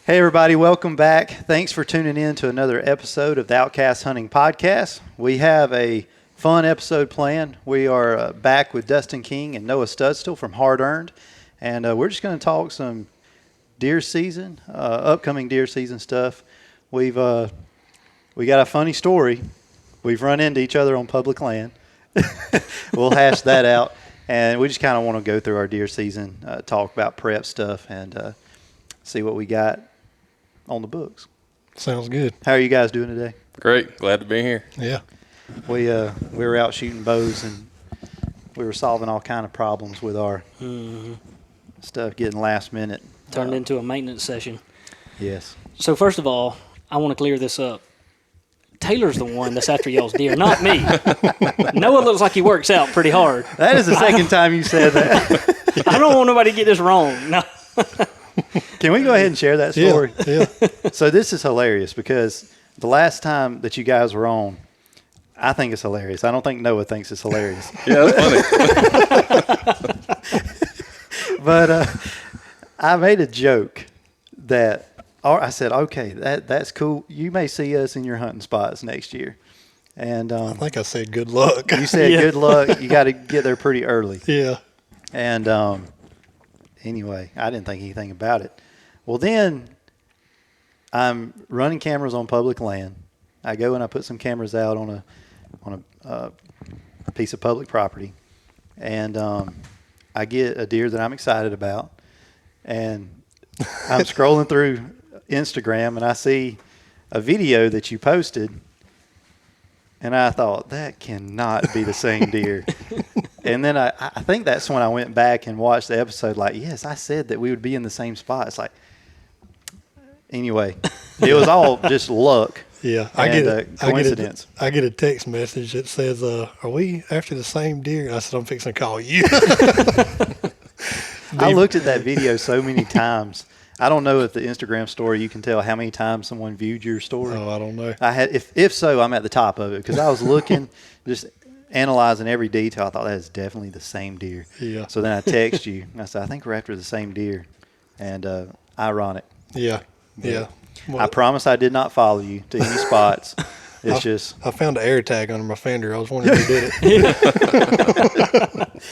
Hey everybody, welcome back. Thanks for tuning in to another episode of the Outcast Hunting Podcast. We have a fun episode planned. We are back with Dustin King and Noah Studstill from HardEarned, and we're just going to talk some deer season, upcoming deer season stuff. We got a funny story. We've run into each other on public land. We'll hash that out, and we just kind of want to go through our deer season, talk about prep stuff, and see what we got on the books. Sounds good. How are you guys doing today? Great. Glad to be here. Yeah. We were out shooting bows, and we were solving all kind of problems with our stuff getting last minute. Turned into a maintenance session. Yes. So first of all, I want to clear this up. Taylor's the one that's after y'all's deer, not me. Noah looks like he works out pretty hard. That is the second time you said that. I don't want nobody to get this wrong. No. Can we go ahead and share that story? Yeah. So this is hilarious because the last time that you guys were on, I think it's hilarious. I don't think Noah thinks it's hilarious. Yeah, that's funny. But I made a joke that I said, okay, that's cool. You may see us in your hunting spots next year. And I think I said good luck. You said good luck. You got to get there pretty early. Yeah. And anyway, I didn't think anything about it. Well, then I'm running cameras on public land. I go and I put some cameras out on a piece of public property, and I get a deer that I'm excited about, and I'm scrolling through Instagram and I see a video that you posted, and I thought that cannot be the same deer. And then I think that's when I went back and watched the episode. Like, yes, I said that we would be in the same spot. It's like, anyway, it was all just luck. Yeah, Coincidence. I get a text message that says, "Are we after the same deer?" I said, "I'm fixing to call you." I looked at that video so many times. I don't know if the Instagram story you can tell how many times someone viewed your story. Oh, I don't know. I had, if so, I'm at the top of it because I was looking, just analyzing every detail. I thought that is definitely the same deer. Yeah. So then I text you. And I said, I think we're after the same deer, and ironic. Yeah. Yeah. Well, I promise I did not follow you to any spots. It's I found an air tag under my fender. I was wondering who did it.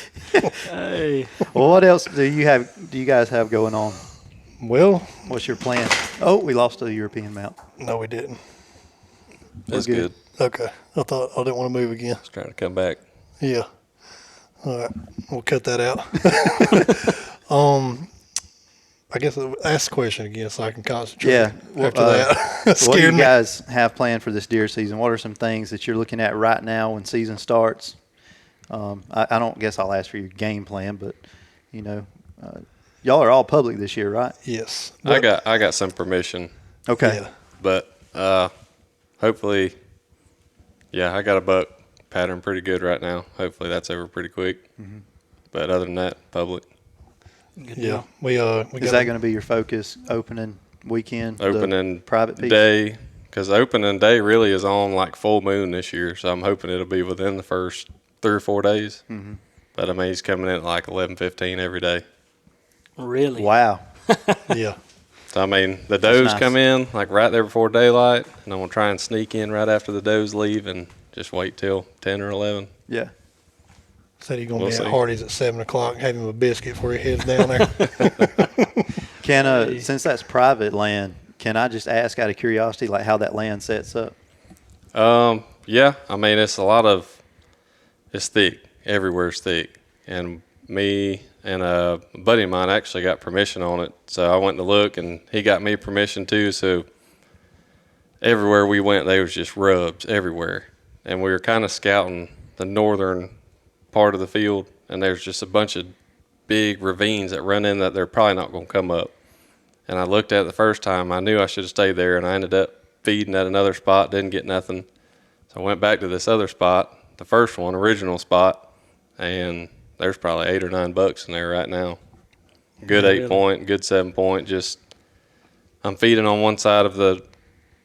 Hey. Well, what else do you guys have going on? Well, What's your plan? Oh, we lost a European mount. no, we didn't. That's good. good. Okay. I thought I didn't want to move again. Just trying to come back. Yeah. All right. We'll cut that out. I guess I'll ask the question again so I can concentrate. Yeah. After that. What do Scared you me. guys have planned for this deer season? What are some things that you're looking at right now when season starts? I don't guess I'll ask for your game plan, but y'all are all public this year, right? Yes. I got some permission, Okay. Yeah. but hopefully, I got a buck pattern pretty good right now. Hopefully that's over pretty quick. Mm-hmm. But other than that, public. Yeah. We Is that going to be your focus opening weekend? Opening private piece? day, because opening day really is on like full moon this year, so I'm hoping it'll be within the first 3 or 4 days. Mm-hmm. But I mean, he's coming in at like 11:15 every day. Really? Wow. Yeah. So I mean, the does nice. come in like right there before daylight, and I'm gonna try and sneak in right after the does leave, and just wait till 10 or 11. Yeah. Said he's going to We'll be see. at Hardy's at 7 o'clock, have him a biscuit before he heads down there. Since that's private land, can I just ask out of curiosity, like how that land sets up? Yeah, I mean, it's thick. Everywhere's thick. And me and a buddy of mine actually got permission on it. So I went to look, and he got me permission too. So everywhere we went, there was just rubs everywhere. And we were kind of scouting the northern part of the field, and there's just a bunch of big ravines that run in that they're probably not going to come up. And I looked at it the first time. I knew I should have stayed there, and I ended up feeding at another spot, didn't get nothing. So I went back to this other spot, the first one, original spot, and there's probably 8 or 9 bucks in there right now. Good 8-point, good 7-point. Just I'm feeding on one side of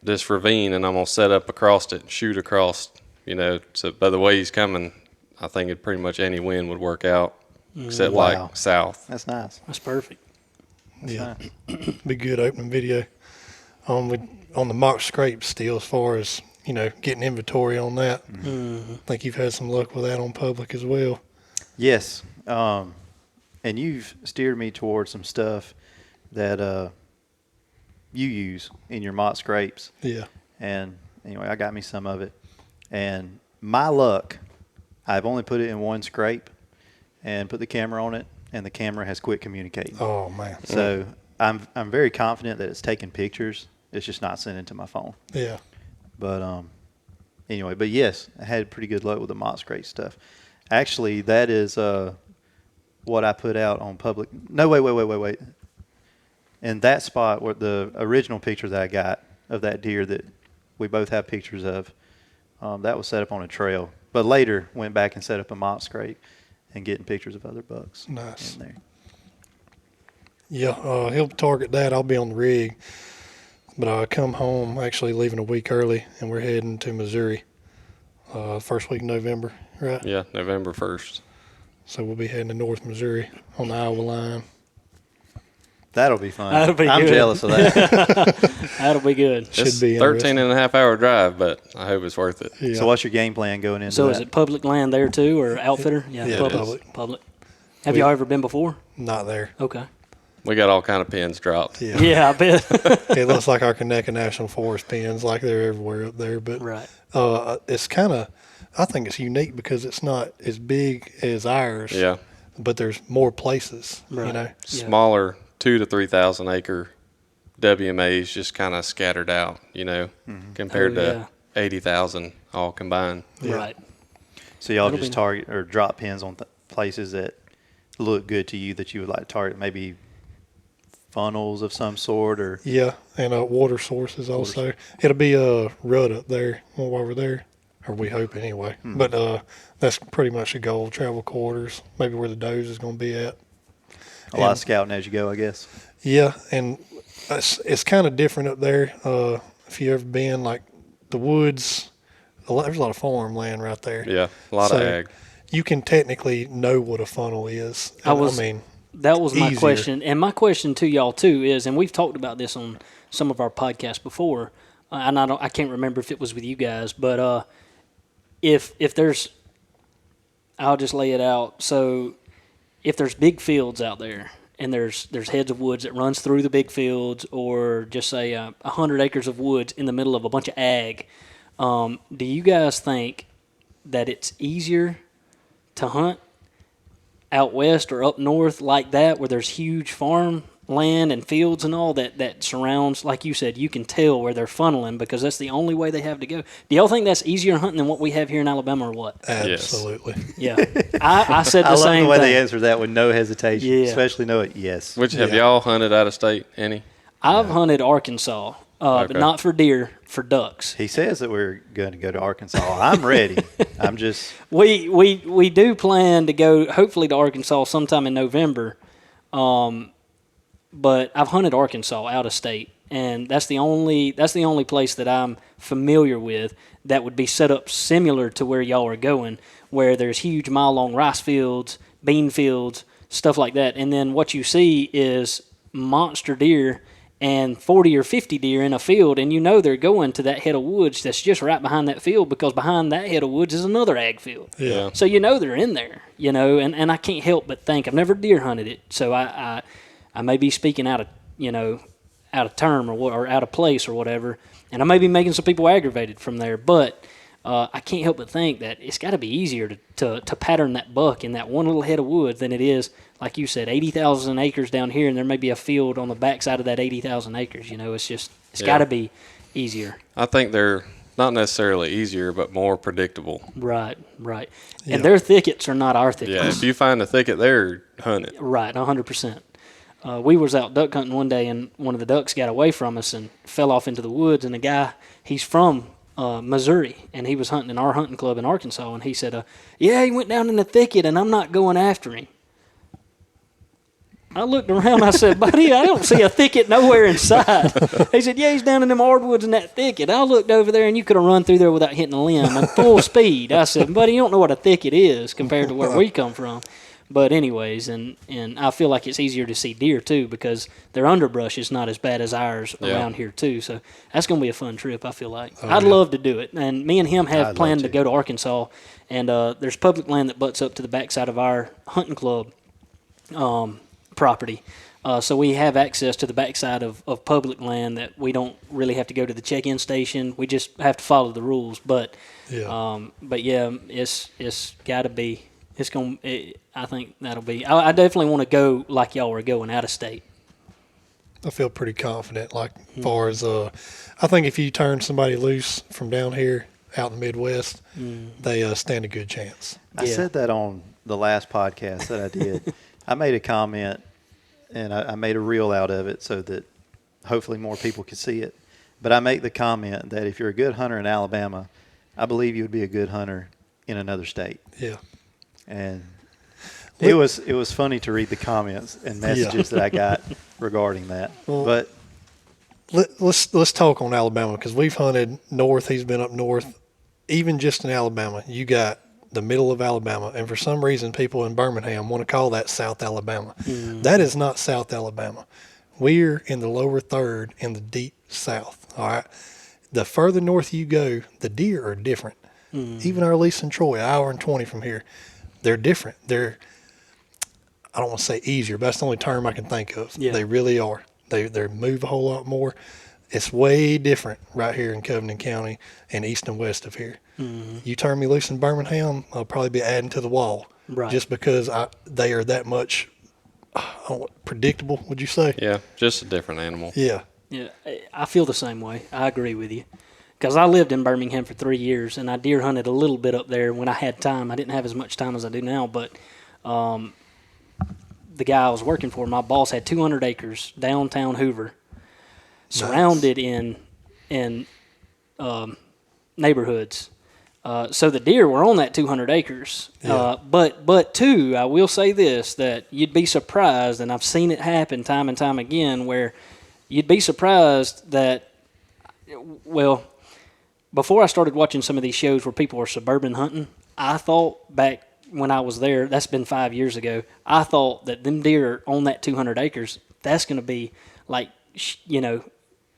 this ravine, and I'm gonna set up across it and shoot across. So by the way he's coming, I think it pretty much any wind would work out, except Wow. like south. That's nice. That's perfect. Yeah, be good opening video. On the mock scrape still, as far as getting inventory on that. I think you've had some luck with that on public as well. Yes, and you've steered me towards some stuff that you use in your mock scrapes. Yeah. And anyway, I got me some of it. And my luck, I've only put it in one scrape and put the camera on it, and the camera has quit communicating. Oh man. So I'm very confident that it's taking pictures. It's just not sending to my phone. Yeah. But anyway, but yes, I had pretty good luck with the mock scrape stuff. Actually, that is what I put out on public. No, wait. In that spot where the original picture that I got of that deer that we both have pictures of, that was set up on a trail. But later went back and set up a mock scrape and getting pictures of other bucks. Nice. In there. Yeah, he'll target that. I'll be on the rig. But I come home, actually leaving a week early, and we're heading to Missouri first week in November, right? Yeah, November 1st. So we'll be heading to North Missouri on the Iowa line. That'll be fun. That'll be I'm good. jealous of that. That'll be good. It's be 13 and a half hour drive, but I hope it's worth it. Yeah. So what's your game plan going into So that? is it public land there too, or outfitter? Yeah, public. public. Have y'all ever been before? Not there. Okay. We got all kind of pins dropped. Yeah. Yeah, I bet. It looks like our Conecuh National Forest pins, like they're everywhere up there. But Right. it's kind of, I think it's unique because it's not as big as ours. Yeah. But there's more places, Right. Yeah. Smaller 2,000 to 3,000 acre WMAs just kind of scattered out, compared Oh, to 80,000 all combined. Yeah. Right. So y'all That'll just be- target or drop pins on places that look good to you that you would like to target, maybe funnels of some sort, or Yeah, and water sources also. It'll be a rut up there while we're there, or we hope anyway. But that's pretty much the goal, travel quarters, maybe where the does is going to be at. a lot of scouting as you go, I guess. Yeah, and it's kind of different up there. If you ever been, like, the woods, there's a lot of farmland right there. Yeah, a lot of So, ag. You can technically know what a funnel is. That was my easier. question. And my question to y'all too is, and we've talked about this on some of our podcasts before, and I can't remember if it was with you guys, but if there's, I'll just lay it out. So if there's big fields out there and there's heads of woods that runs through the big fields, or just say 100 acres of woods in the middle of a bunch of ag, do you guys think that it's easier to hunt out west or up north like that, where there's huge farm land and fields and all that surrounds, like you said, you can tell where they're funneling because that's the only way they have to go? Do y'all think that's easier hunting than what we have here in Alabama, or what? Absolutely. Yeah. I said the I love same the way thing. they answer that with no hesitation, Yeah. especially no yes. Which have Yeah. y'all hunted out of state? Any? I've hunted Arkansas, but Okay. not for deer, for ducks. He says that we're going to go to Arkansas. I'm ready. I'm just We do plan to go hopefully to Arkansas sometime in November, but I've hunted Arkansas out of state, and that's the only place that I'm familiar with that would be set up similar to where y'all are going, where there's huge mile-long rice fields, bean fields, stuff like that, and then what you see is monster deer and 40 or 50 deer in a field, and they're going to that head of woods that's just right behind that field, because behind that head of woods is another ag field. Yeah. So they're in there, and I can't help but think, I've never deer hunted it, so I may be speaking out of term or out of place or whatever, and I may be making some people aggravated from there, but I can't help but think that it's got to be easier to pattern that buck in that one little head of woods than it is, like you said, 80,000 acres down here, and there may be a field on the backside of that 80,000 acres. It's got to be easier. I think they're not necessarily easier, but more predictable. Right. Yeah. And their thickets are not our thickets. Yeah, if you find a thicket there, hunt it. Right, 100%. We was out duck hunting one day, and one of the ducks got away from us and fell off into the woods, and the guy, he's from Missouri, and he was hunting in our hunting club in Arkansas, and he said, yeah, he went down in the thicket, and I'm not going after him. I looked around, I said, buddy, I don't see a thicket nowhere inside. He said, yeah, he's down in them hardwoods in that thicket. I looked over there, and you could have run through there without hitting a limb at full speed. I said, buddy, you don't know what a thicket is compared to where we come from. But anyways, and I feel like it's easier to see deer too because their underbrush is not as bad as ours around here too. So that's going to be a fun trip, I feel like. I'd love to do it. And me and him have planned to go to Arkansas, and there's public land that butts up to the backside of our hunting club property. So we have access to the backside of public land that we don't really have to go to the check-in station. We just have to follow the rules. But it's got to be. I think that'll be. I definitely want to go like y'all were going, out of state. I feel pretty confident. Like far as I think if you turn somebody loose from down here out in the Midwest, they stand a good chance. I said that on the last podcast that I did. I made a comment. And I made a reel out of it so that hopefully more people could see it. But I make the comment that if you're a good hunter in Alabama, I believe you would be a good hunter in another state. Yeah. And it was funny to read the comments and messages that I got regarding that. Well, but let's talk on Alabama because we've hunted north. He's been up north. Even just in Alabama, you got the middle of Alabama, and for some reason people in Birmingham want to call that South Alabama. That is not South Alabama. We're in the lower third in the deep South. All right, the further north you go, the deer are different. Even our Lisa and Troy, an hour and 20 from here, they're different. They're, I don't want to say easier, but that's the only term I can think of. They really are. They move a whole lot more. It's way different right here in Covington County and east and west of here. You turn me loose in Birmingham, I'll probably be adding to the wall. Right. Just because they are that much predictable, would you say? Yeah, just a different animal. Yeah. Yeah, I feel the same way. I agree with you. Because I lived in Birmingham for 3 years, and I deer hunted a little bit up there when I had time. I didn't have as much time as I do now, but the guy I was working for, my boss had 200 acres, downtown Hoover, surrounded in neighborhoods. So the deer were on that 200 acres. But too, I will say this, that you'd be surprised, and I've seen it happen time and time again, where you'd be surprised that, well, before I started watching some of these shows where people are suburban hunting, I thought back when I was there, that's been 5 years ago, I thought that them deer on that 200 acres, that's going to be like, you know,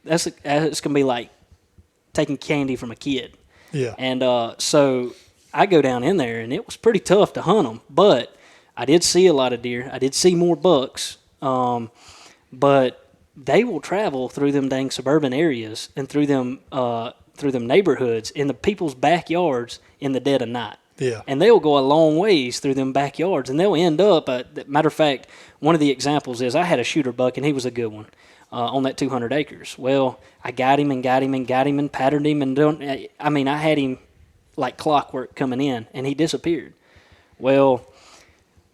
it's going to be like taking candy from a kid. Yeah. And so I go down in there, and it was pretty tough to hunt them. But I did see a lot of deer. I did see more bucks. But they will travel through them dang suburban areas and through them neighborhoods in the people's backyards in the dead of night. Yeah. And they'll go a long ways through them backyards, and they'll end up. Matter of fact, one of the examples is I had a shooter buck, and he was a good one. On that 200 acres. Well, I got him and patterned him, and I had him like clockwork coming in, and he disappeared. Well,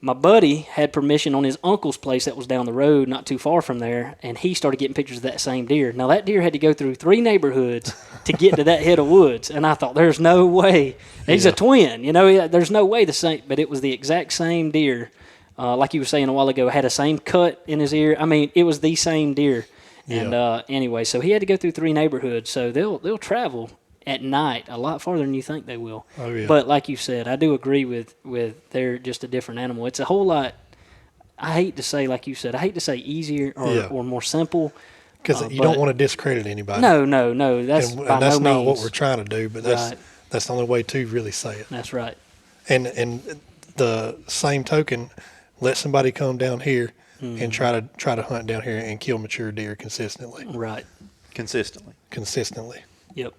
my buddy had permission on his uncle's place that was down the road, not too far from there, and he started getting pictures of that same deer. Now, that deer had to go through 3 neighborhoods to get to that head of woods, and I thought, there's no way. He's a twin, there's no way the same, but it was the exact same deer. Like you were saying a while ago, had the same cut in his ear. I mean, it was the same deer. And anyway, so he had to go through 3 neighborhoods. So they'll travel at night a lot farther than you think they will. Oh, yeah. But like you said, I do agree with they're just a different animal. It's a whole lot. I hate to say, like you said, easier or more simple. Because you don't want to discredit anybody. No. That's and by that's no not means what we're trying to do. But that's the only way to really say it. That's right. And the same token, let somebody come down here and try to hunt down here and kill mature deer consistently. Right. Consistently. Yep.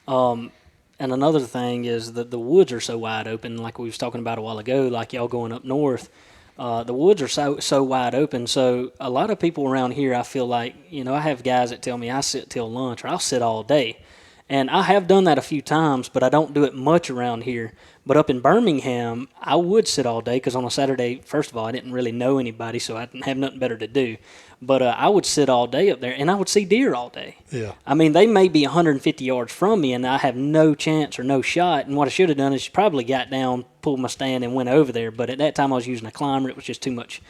And another thing is that the woods are so wide open, like we was talking about a while ago, like y'all going up north. The woods are so wide open, so a lot of people around here, I feel like, I have guys that tell me I sit till lunch or I'll sit all day. And I have done that a few times, but I don't do it much around here. But up in Birmingham, I would sit all day because on a Saturday, first of all, I didn't really know anybody, so I didn't have nothing better to do. But I would sit all day up there, and I would see deer all day. Yeah. I mean, they may be 150 yards from me, and I have no chance or no shot. And what I should have done is probably got down, pulled my stand, and went over there. But at that time, I was using a climber. It was just too much.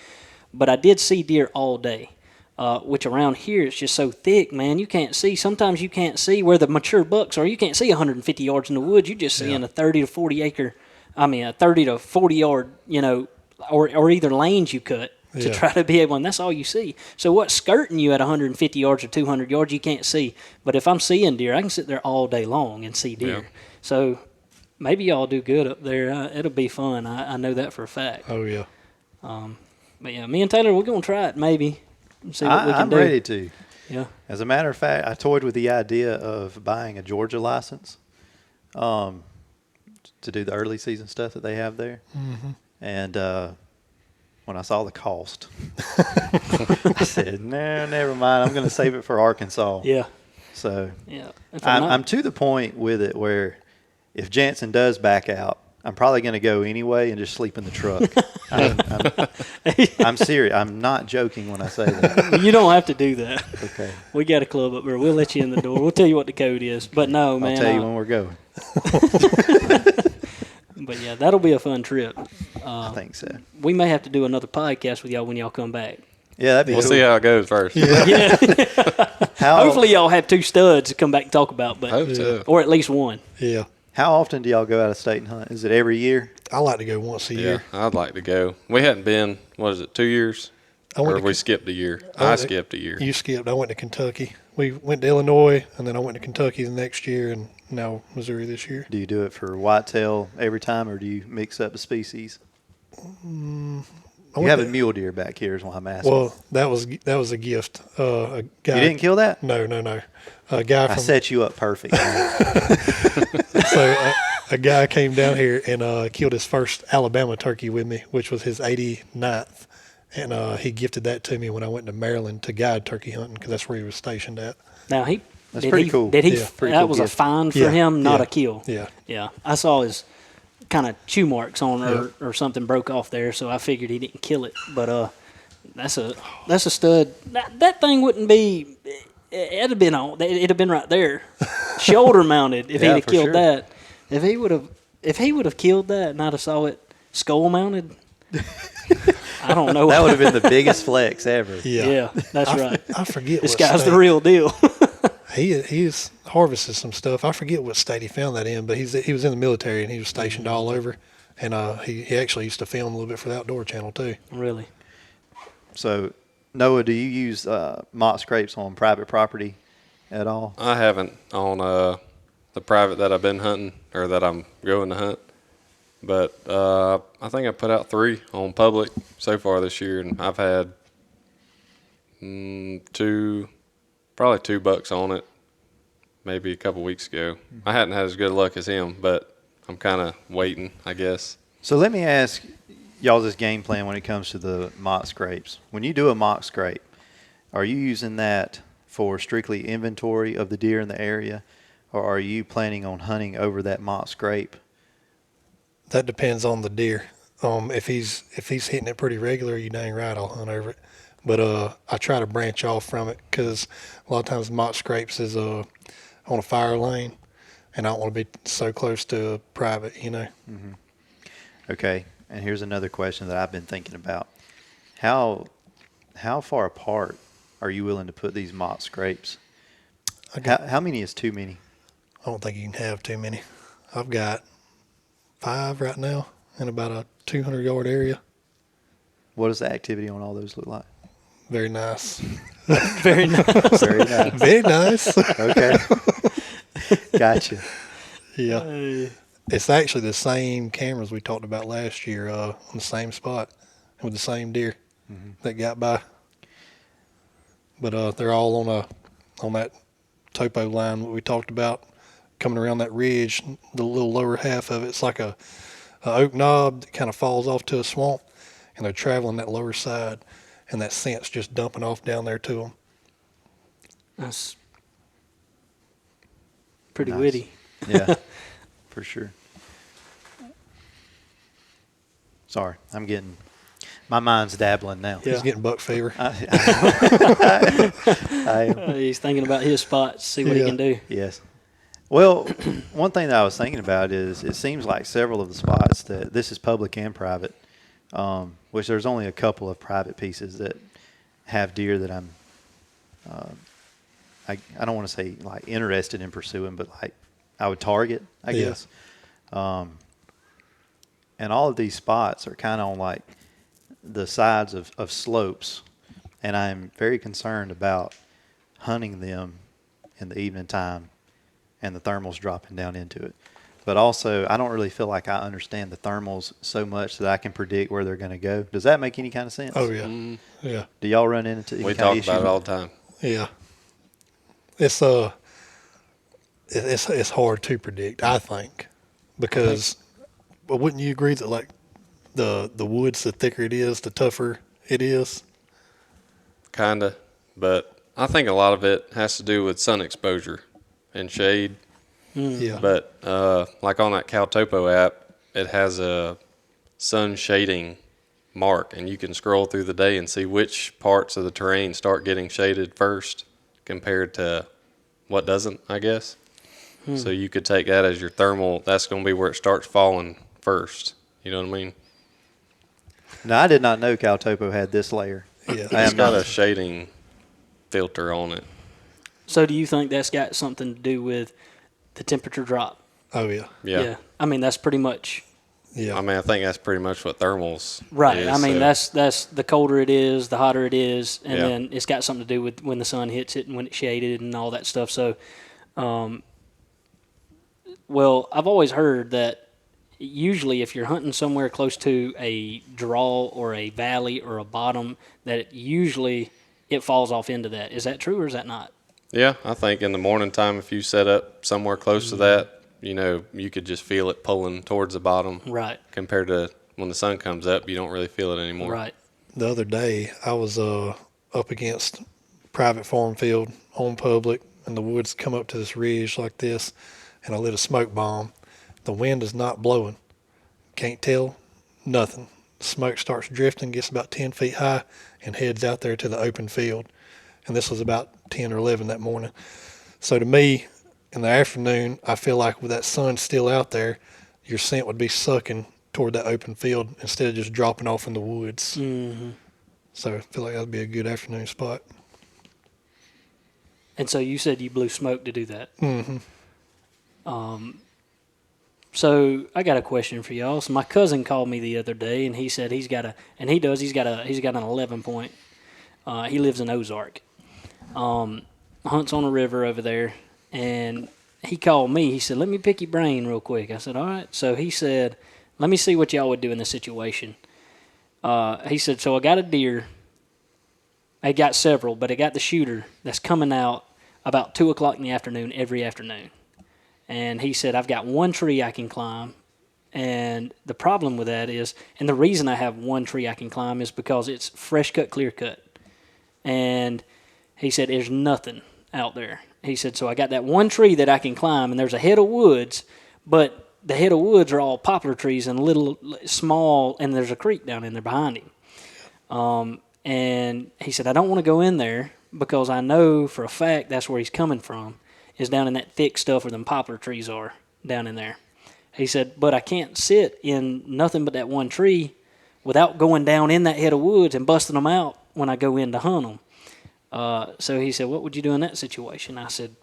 But I did see deer all day. Which around here it's just so thick, man. You can't see. Sometimes you can't see where the mature bucks are. You can't see 150 yards in the woods. You just see in a 30 to 40 yard, or either lanes you cut to Yeah. try to be able, and that's all you see. So what's skirting you at 150 yards or 200 yards, you can't see. But if I'm seeing deer, I can sit there all day long and see deer. Yeah. So maybe y'all do good up there. It'll be fun. I know that for a fact. Oh yeah. But yeah, me and Taylor, we're gonna try it maybe. And see what we can I'm do. ready to. Yeah. As a matter of fact, I toyed with the idea of buying a Georgia license to do the early season stuff that they have there. Mm-hmm. And when I saw the cost, I said, no, never mind. I'm going to save it for Arkansas. Yeah. So Yeah. If I'm not- I'm to the point with it where if Jansen does back out, I'm probably going to go anyway and just sleep in the truck. I'm serious. I'm not joking when I say that. You don't have to do that. Okay. We got a club up there. We'll let you in the door. We'll tell you what the code is. But no, man. I'll tell you when we're going. But yeah, that'll be a fun trip. I think so. We may have to do another podcast with y'all when y'all come back. Yeah, that'd be We'll cool. see how it goes first. Yeah. How, Hopefully y'all have 2 studs to come back and talk about, but Hope so. or at least one. Yeah. how often do y'all go out of state and hunt? Is it every year? I like to go once a Yeah, year. I'd like to go. We hadn't been, what is it, 2 years? I went Or to we skipped a year. I I went to- skipped a year. You skipped. I went to Kentucky. We went to Illinois, and then I went to Kentucky the next year, and now Missouri this year. Do you do it for whitetail every time, or do you mix up the species? I You went have to- a mule deer back here is why I'm asking. Well, that was a gift. A guy. you didn't kill that? No. A guy I from set you up perfect. so a guy came down here and killed his first Alabama turkey with me, which was his 89th, and he gifted that to me when I went to Maryland to guide turkey hunting because that's where he was stationed at. Now That's did pretty he, cool. Did he? Yeah. Pretty that cool was gift. a find for Yeah, him, not yeah, a kill. Yeah. Yeah, I saw his kind of chew marks on or something broke off there, so I figured he didn't kill it. But that's a stud. That thing wouldn't be. It'd have been on. It'd have been right there, shoulder mounted. If Yeah, he'd have for killed sure. that, if he would have killed that, and I'd have saw it skull mounted. I don't know. That would have been the biggest flex ever. Yeah, that's right. I forget This what guy's state. the real deal. He's harvested some stuff. I forget what state he found that in, but he was in the military and he was stationed all over. And he actually used to film a little bit for the Outdoor Channel too. Really. So, Noah, do you use mock scrapes on private property at all? I haven't on the private that I've been hunting or that I'm going to hunt. But I think I put out 3 on public so far this year, and I've had probably 2 bucks on it maybe a couple weeks ago. I hadn't had as good luck as him, but I'm kind of waiting, I guess. So let me ask y'all's game plan when it comes to the mock scrapes. When you do a mock scrape, are you using that for strictly inventory of the deer in the area, or are you planning on hunting over that mock scrape? That depends on the deer. If he's hitting it pretty regular, you dang right I'll hunt over it. But I try to branch off from it because a lot of times mock scrapes is on a fire lane, and I don't want to be so close to private, you know. Mm-hmm. Okay, and here's another question that I've been thinking about. How far apart are you willing to put these mock scrapes? How many is too many? I don't think you can have too many. I've got 5 right now in about a 200-yard area. What does the activity on all those look like? Very nice. Very nice. Very nice. Very nice. Okay. Gotcha. Yeah. It's actually the same cameras we talked about last year on the same spot with the same deer that got by. But they're all on that topo line that we talked about, coming around that ridge, the little lower half of it. It's like a oak knob that kind of falls off to a swamp, and they're traveling that lower side, and that scent's just dumping off down there to them. That's pretty Nice. witty. Yeah, for sure. Sorry, my mind's dabbling now. He's getting buck fever. I am. He's thinking about his spots, see what he Yeah. can do. Yes. Well, one thing that I was thinking about is it seems like several of the spots that this is public and private, which there's only a couple of private pieces that have deer that I'm, I don't want to say like interested in pursuing, but like I would target, I Yeah. guess. And all of these spots are kind of on like the sides of slopes, and I'm very concerned about hunting them in the evening time and the thermals dropping down into it. But also, I don't really feel like I understand the thermals so much that I can predict where they're going to go. Does that make any kind of sense? Oh yeah, yeah, Do y'all run into any We kind talk of issues? about it all the time. yeah. It's hard to predict, I think, because but wouldn't you agree that like the woods, the thicker it is, the tougher it is? Kinda, but I think a lot of it has to do with sun exposure and shade. Yeah. But like on that Caltopo app, it has a sun shading mark, and you can scroll through the day and see which parts of the terrain start getting shaded first compared to what doesn't, I guess. So you could take that as your thermal. That's going to be where it starts falling first. You know what I mean? No, I did not know Caltopo had this layer. Yeah. I It's am got not. a shading filter on it. So do you think that's got something to do with the temperature drop? Oh yeah. Yeah. I mean, that's pretty much Yeah. I mean, I think that's pretty much what thermals right. is, I mean, so- that's the colder it is, the hotter it is, and Yeah. then it's got something to do with when the sun hits it and when it's shaded and all that stuff. So, well, I've always heard that usually if you're hunting somewhere close to a draw or a valley or a bottom, that it falls off into that. Is that true or is that not? Yeah, I think in the morning time, if you set up somewhere close to that, you know, you could just feel it pulling towards the bottom. Right. Compared to when the sun comes up, you don't really feel it anymore. Right. The other day, I was up against private farm field on public, and the woods come up to this ridge like this, and I lit a smoke bomb. The wind is not blowing. Can't tell nothing. Smoke starts drifting, gets about 10 feet high, and heads out there to the open field. And this was about 10 or 11 that morning. So to me, in the afternoon, I feel like with that sun still out there, your scent would be sucking toward that open field instead of just dropping off in the woods. Mm-hmm. So I feel like that'd be a good afternoon spot. And so you said you blew smoke to do that. Mm-hmm. So I got a question for y'all. So my cousin called me the other day, and he said he's got an 11 point. He lives in Ozark. Hunts on a river over there, and he called me. He said, "Let me pick your brain real quick." I said, "All right." So he said, "Let me see what y'all would do in this situation." He said, "So I got a deer. I got several, but I got the shooter that's coming out about 2 o'clock in the afternoon every afternoon." And he said, "I've got one tree I can climb." And the problem with that is, and the reason I have one tree I can climb is because it's fresh cut, clear cut. And he said, there's nothing out there. He said, so I got that one tree that I can climb, and there's a head of woods, but the head of woods are all poplar trees and little, small, and there's a creek down in there behind him. And he said, I don't want to go in there because I know for a fact that's where he's coming from, is down in that thick stuff where them poplar trees are down in there. He said, but I can't sit in nothing but that one tree without going down in that head of woods and busting them out when I go in to hunt them. So he said, what would you do in that situation? I said,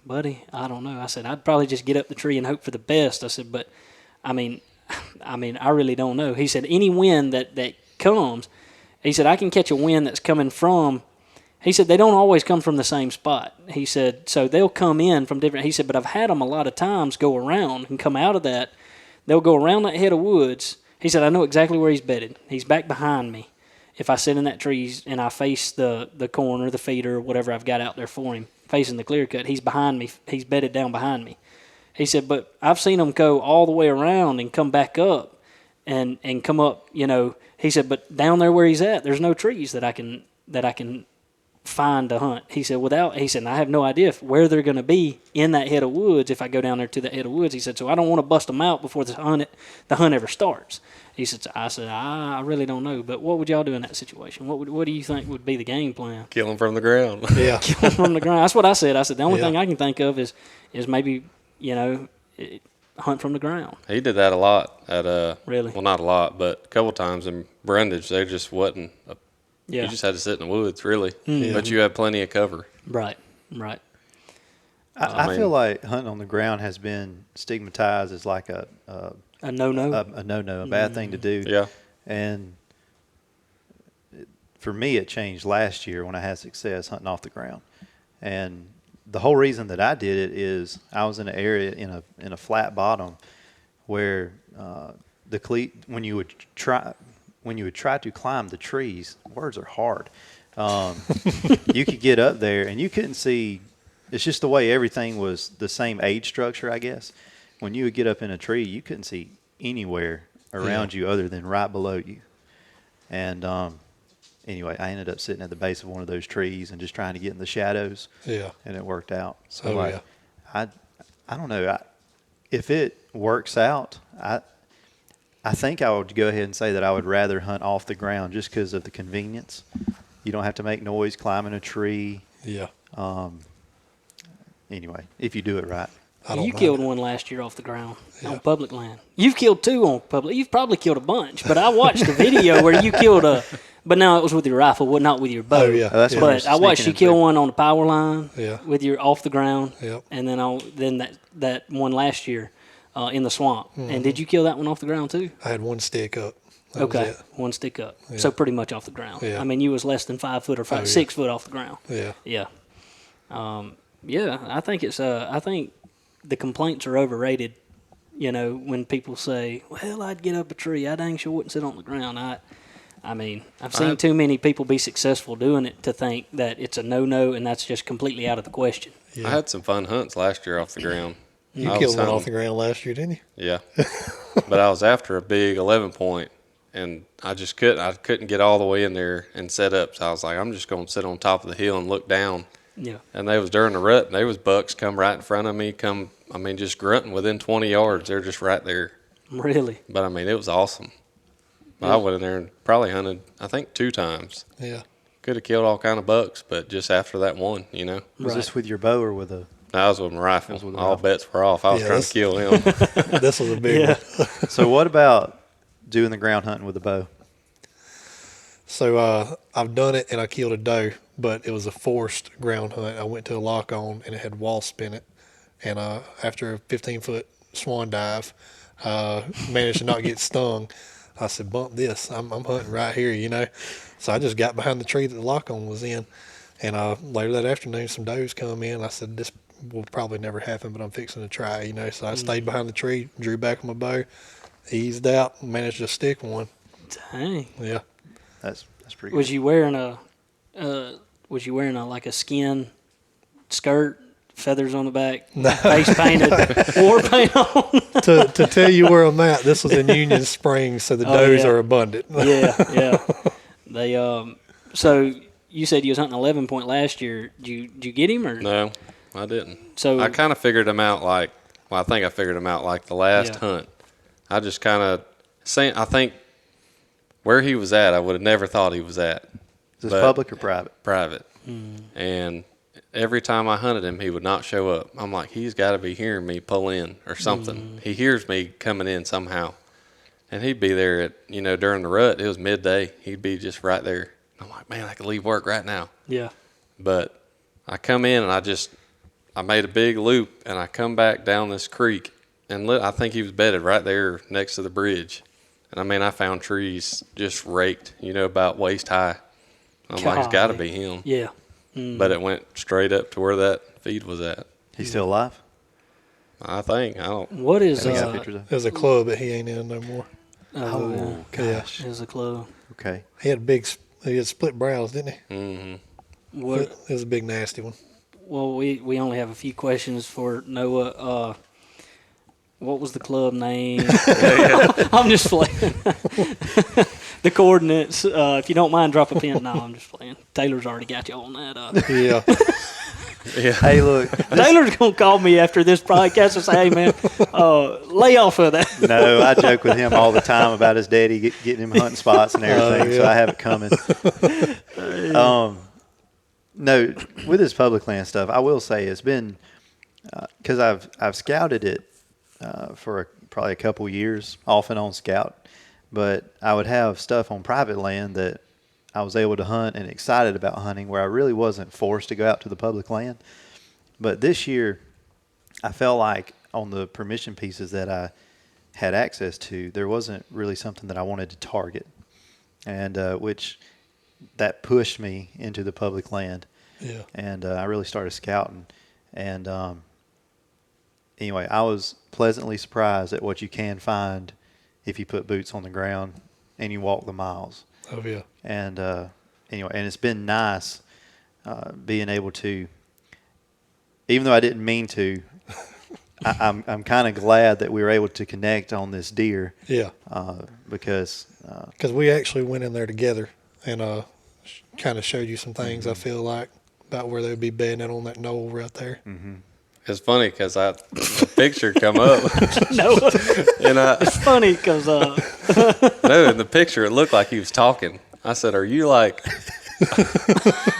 buddy, I don't know. I said, I'd probably just get up the tree and hope for the best. I said, but I mean, I really don't know. He said, any wind that comes, he said, I can catch a wind that's coming from, he said, they don't always come from the same spot. He said, so they'll come in from different, he said, but I've had them a lot of times go around and come out of that. They'll go around that head of woods. He said, I know exactly where he's bedded. He's back behind me. If I sit in that tree and I face the corner, the feeder, whatever I've got out there for him, facing the clear cut, he's behind me. He's bedded down behind me. He said, but I've seen them go all the way around and come back up and come up, you know. He said, but down there where he's at, there's no trees that I can find to hunt. He said, I have no idea where they're going to be in that head of woods if I go down there to that head of woods. He said, so I don't want to bust them out before the hunt ever starts. He said, I really don't know, but what would y'all do in that situation? What do you think would be the game plan? Kill them from the ground. Yeah. Kill them from the ground. That's what I said. I said, the only Yeah. thing I can think of is maybe, hunt from the ground. He did that a lot at Really? well, not a lot, but a couple times in Brundage. There just wasn't. Yeah. You just had to sit in the woods, really. Mm. But you had plenty of cover. Right. I mean- feel like hunting on the ground has been stigmatized as like a A no-no. no-no, a bad thing to do. Yeah. And for me, it changed last year when I had success hunting off the ground. And the whole reason that I did it is I was in an area in a flat bottom where the cleat when you would try to climb the trees, words are hard. You could get up there and you couldn't see. It's just the way everything was the same age structure, I guess. When you would get up in a tree, you couldn't see anywhere around you other than right below you. And anyway, I ended up sitting at the base of one of those trees and just trying to get in the shadows. Yeah. And it worked out. So yeah. I don't know. If it works out, I think I would go ahead and say that I would rather hunt off the ground just because of the convenience. You don't have to make noise climbing a tree. Yeah. Anyway, if you do it right. You killed one last year off the ground on public land. You've killed two on public. You've probably killed a bunch, but I watched the video where you killed but now it was with your rifle, not with your bow. Oh, yeah. But I watched you kill one on the power line with your off the ground. Yep. And then that one last year in the swamp. Mm-hmm. And did you kill that one off the ground too? I had one stick up. Okay, one stick up. Yeah. So pretty much off the ground. Yeah. I mean, you was less than 5 foot or 6 foot off the ground. Yeah. Yeah. I think I think the complaints are overrated. You know, when people say, "Well, I'd get up a tree. I dang sure wouldn't sit on the ground." I mean, I've seen too many people be successful doing it to think that it's a no-no, and that's just completely out of the question. I had some fun hunts last year off the ground. You killed one off the ground last year, didn't you? Yeah. But I was after a big 11-point, and I couldn't get all the way in there and set up. So I was like, I'm just going to sit on top of the hill and look down. Yeah. And they was during the rut, and they was bucks come right in front of me, just grunting within 20 yards. They're just right there. Really? But, it was awesome. Yeah. I went in there and probably hunted, I think, 2 times. Yeah. Could have killed all kind of bucks, but just after that one, Was this with your bow or with a... No, I was with my rifle. All bets were off. I was trying to kill him. This was a big one. So what about doing the ground hunting with a bow? So I've done it, and I killed a doe, but it was a forced ground hunt. I went to a lock-on, and it had wasp in it. And after a 15-foot swan dive, managed to not get stung. I said, bump this. I'm hunting right here, So I just got behind the tree that the lock-on was in. And later that afternoon, some does come in. I said, this will probably never happen, but I'm fixing to try, So I stayed behind the tree, drew back with my bow, eased out, and managed to stick one. Dang. Yeah. That's pretty good. Was you wearing a like a skin skirt, feathers on the back, face painted, war paint on? to tell you where I'm at, this was in Union Springs, so the does are abundant. Yeah. They so you said you was hunting 11-point last year. Did you get him or no? I didn't. So I kind of figured him out I think I figured him out like the last hunt. I just kind of I think where he was at, I would have never thought he was at. Is this public or private? Private. And every time I hunted him, he would not show up. I'm like, he's got to be hearing me pull in or something. He hears me coming in somehow. And he'd be there at, during the rut. It was midday. He'd be just right there. I'm like, man, I could leave work right now. Yeah. But I come in and I made a big loop, and I come back down this creek. And I think he was bedded right there next to the bridge. And I found trees just raked, about waist high. I'm like, it's got to be him. Yeah. But it went straight up to where that feed was at. He's still alive? I think. I don't. What is There's a club, but he ain't in no more. Oh, gosh. There's a club. Okay. He had split brows, didn't he? Mm-hmm. What? It was a big, nasty one. Well, we only have a few questions for Noah. What was the club name? I'm just playing. The coordinates. If you don't mind, drop a pin. No, I'm just playing. Taylor's already got you on that. Yeah. Yeah. Hey, look. Taylor's going to call me after this podcast and say, hey, man, lay off of that. No, I joke with him all the time about his daddy getting him hunting spots and everything, so I have it coming. No, with his public land stuff, I will say it's been because I've scouted it for probably a couple years, off and on scout, but I would have stuff on private land that I was able to hunt and excited about hunting where I really wasn't forced to go out to the public land. But this year, I felt like on the permission pieces that I had access to, there wasn't really something that I wanted to target, and which that pushed me into the public land. Yeah. And I really started scouting. And anyway, I was pleasantly surprised at what you can find if you put boots on the ground and you walk the miles. Oh, yeah. And anyway, and it's been nice being able to, even though I didn't mean to, I'm kind of glad that we were able to connect on this deer. Yeah. Because we actually went in there together and kind of showed you some things, I feel like, about where they would be bedding it on that knoll right there. Mm-hmm. It's funny because the picture come up. No, And it's funny because no, in the picture it looked like he was talking. I said, "Are you like,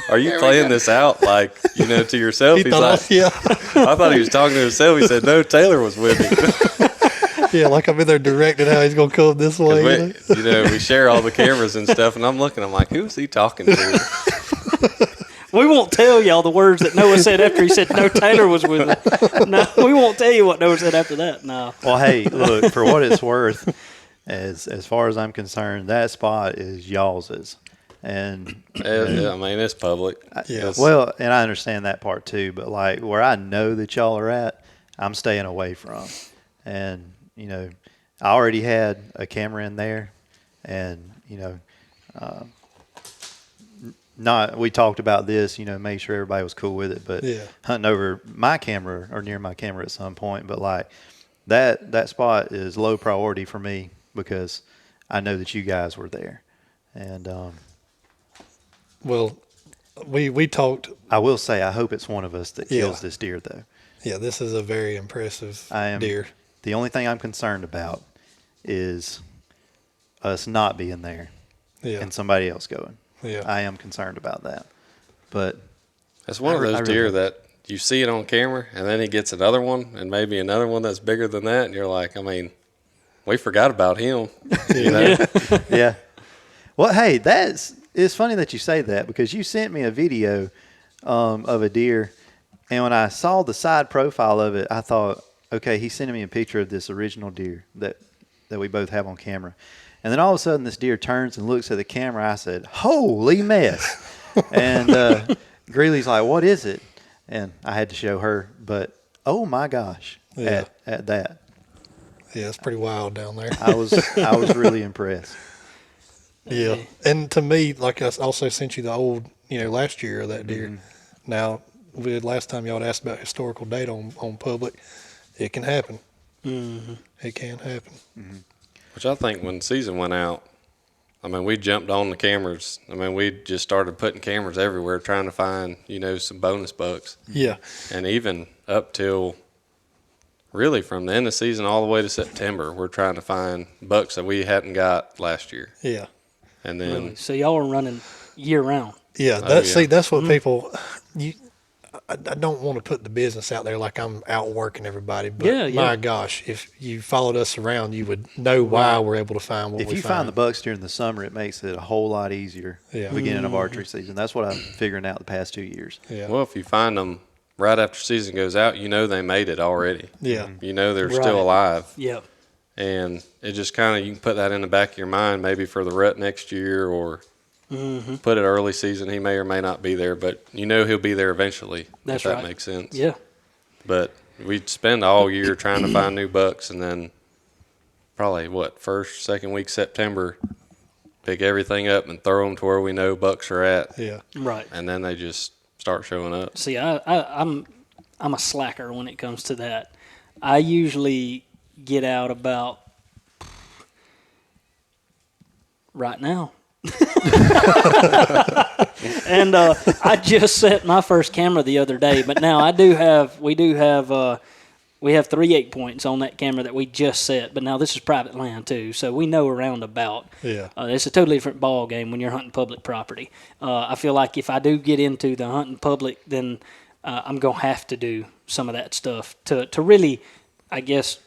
are you playing this out like to yourself?" He's like, yeah. I thought he was talking to himself. He said, "No, Taylor was with me." Yeah, like I'm in there directing how he's going to come this way. We share all the cameras and stuff, and I'm looking. I'm like, "Who's he talking to?" we won't tell y'all the words that Noah said after he said no, Taylor was with him. No, we won't tell you what Noah said after that. No. Well, hey, look, for what it's worth, as far as I'm concerned, that spot is y'all's. And I mean, it's public. Yeah. Well, and I understand that part too, but like where I know that y'all are at, I'm staying away from. And, I already had a camera in there and, we talked about this, make sure everybody was cool with it, but hunting over my camera or near my camera at some point, but like that spot is low priority for me because I know that you guys were there. And, well, we talked. I will say, I hope it's one of us that kills this deer though. Yeah, this is a very impressive deer. The only thing I'm concerned about is us not being there and somebody else going. Yeah. I am concerned about that. But it's one of those deer that you see it on camera and then he gets another one and maybe another one that's bigger than that. And you're like, I mean, we forgot about him. Yeah. Well, hey, it's funny that you say that because you sent me a video of a deer. And when I saw the side profile of it, I thought, okay, he's sending me a picture of this original deer that we both have on camera. And then all of a sudden this deer turns and looks at the camera. I said, holy mess. And Greeley's like, what is it? And I had to show her. But, oh, my gosh, at that. Yeah, it's pretty wild down there. I was really impressed. Yeah. And to me, like I also sent you the old, last year of that deer. Mm-hmm. Now, last time y'all asked about historical data on public, it can happen. Mm-hmm. It can happen. Mm-hmm. Which I think when the season went out, I mean, we jumped on the cameras. I mean, we just started putting cameras everywhere trying to find, some bonus bucks. Yeah. And even up till really from the end of the season all the way to September, we're trying to find bucks that we hadn't got last year. Yeah. And then. Really? So y'all are running year round. Yeah. See, that's what people, I don't want to put the business out there like I'm outworking everybody, but my gosh, if you followed us around, you would know why we're able to find what we find. If you find the bucks during the summer, it makes it a whole lot easier beginning of archery season. That's what I'm figuring out the past 2 years. Yeah. Well, if you find them right after season goes out, they made it already. Yeah. They're still alive. Yep. And it just kind of, you can put that in the back of your mind maybe for the rut next year or put it early season. He may or may not be there, but he'll be there eventually. That's if that right. makes sense. Yeah. But we spend all year trying to find new bucks, and then probably, first, second week September, pick everything up and throw them to where we know bucks are at. Yeah. Right. And then they just start showing up. See, I'm a slacker when it comes to that. I usually get out about right now. And I just set my first camera the other day, but now we have 3 8-points on that camera that we just set, but now this is private land too, so we know around about. Yeah. It's a totally different ball game when you're hunting public property. I feel like if I do get into the hunting public, then I'm going to have to do some of that stuff to really, I guess,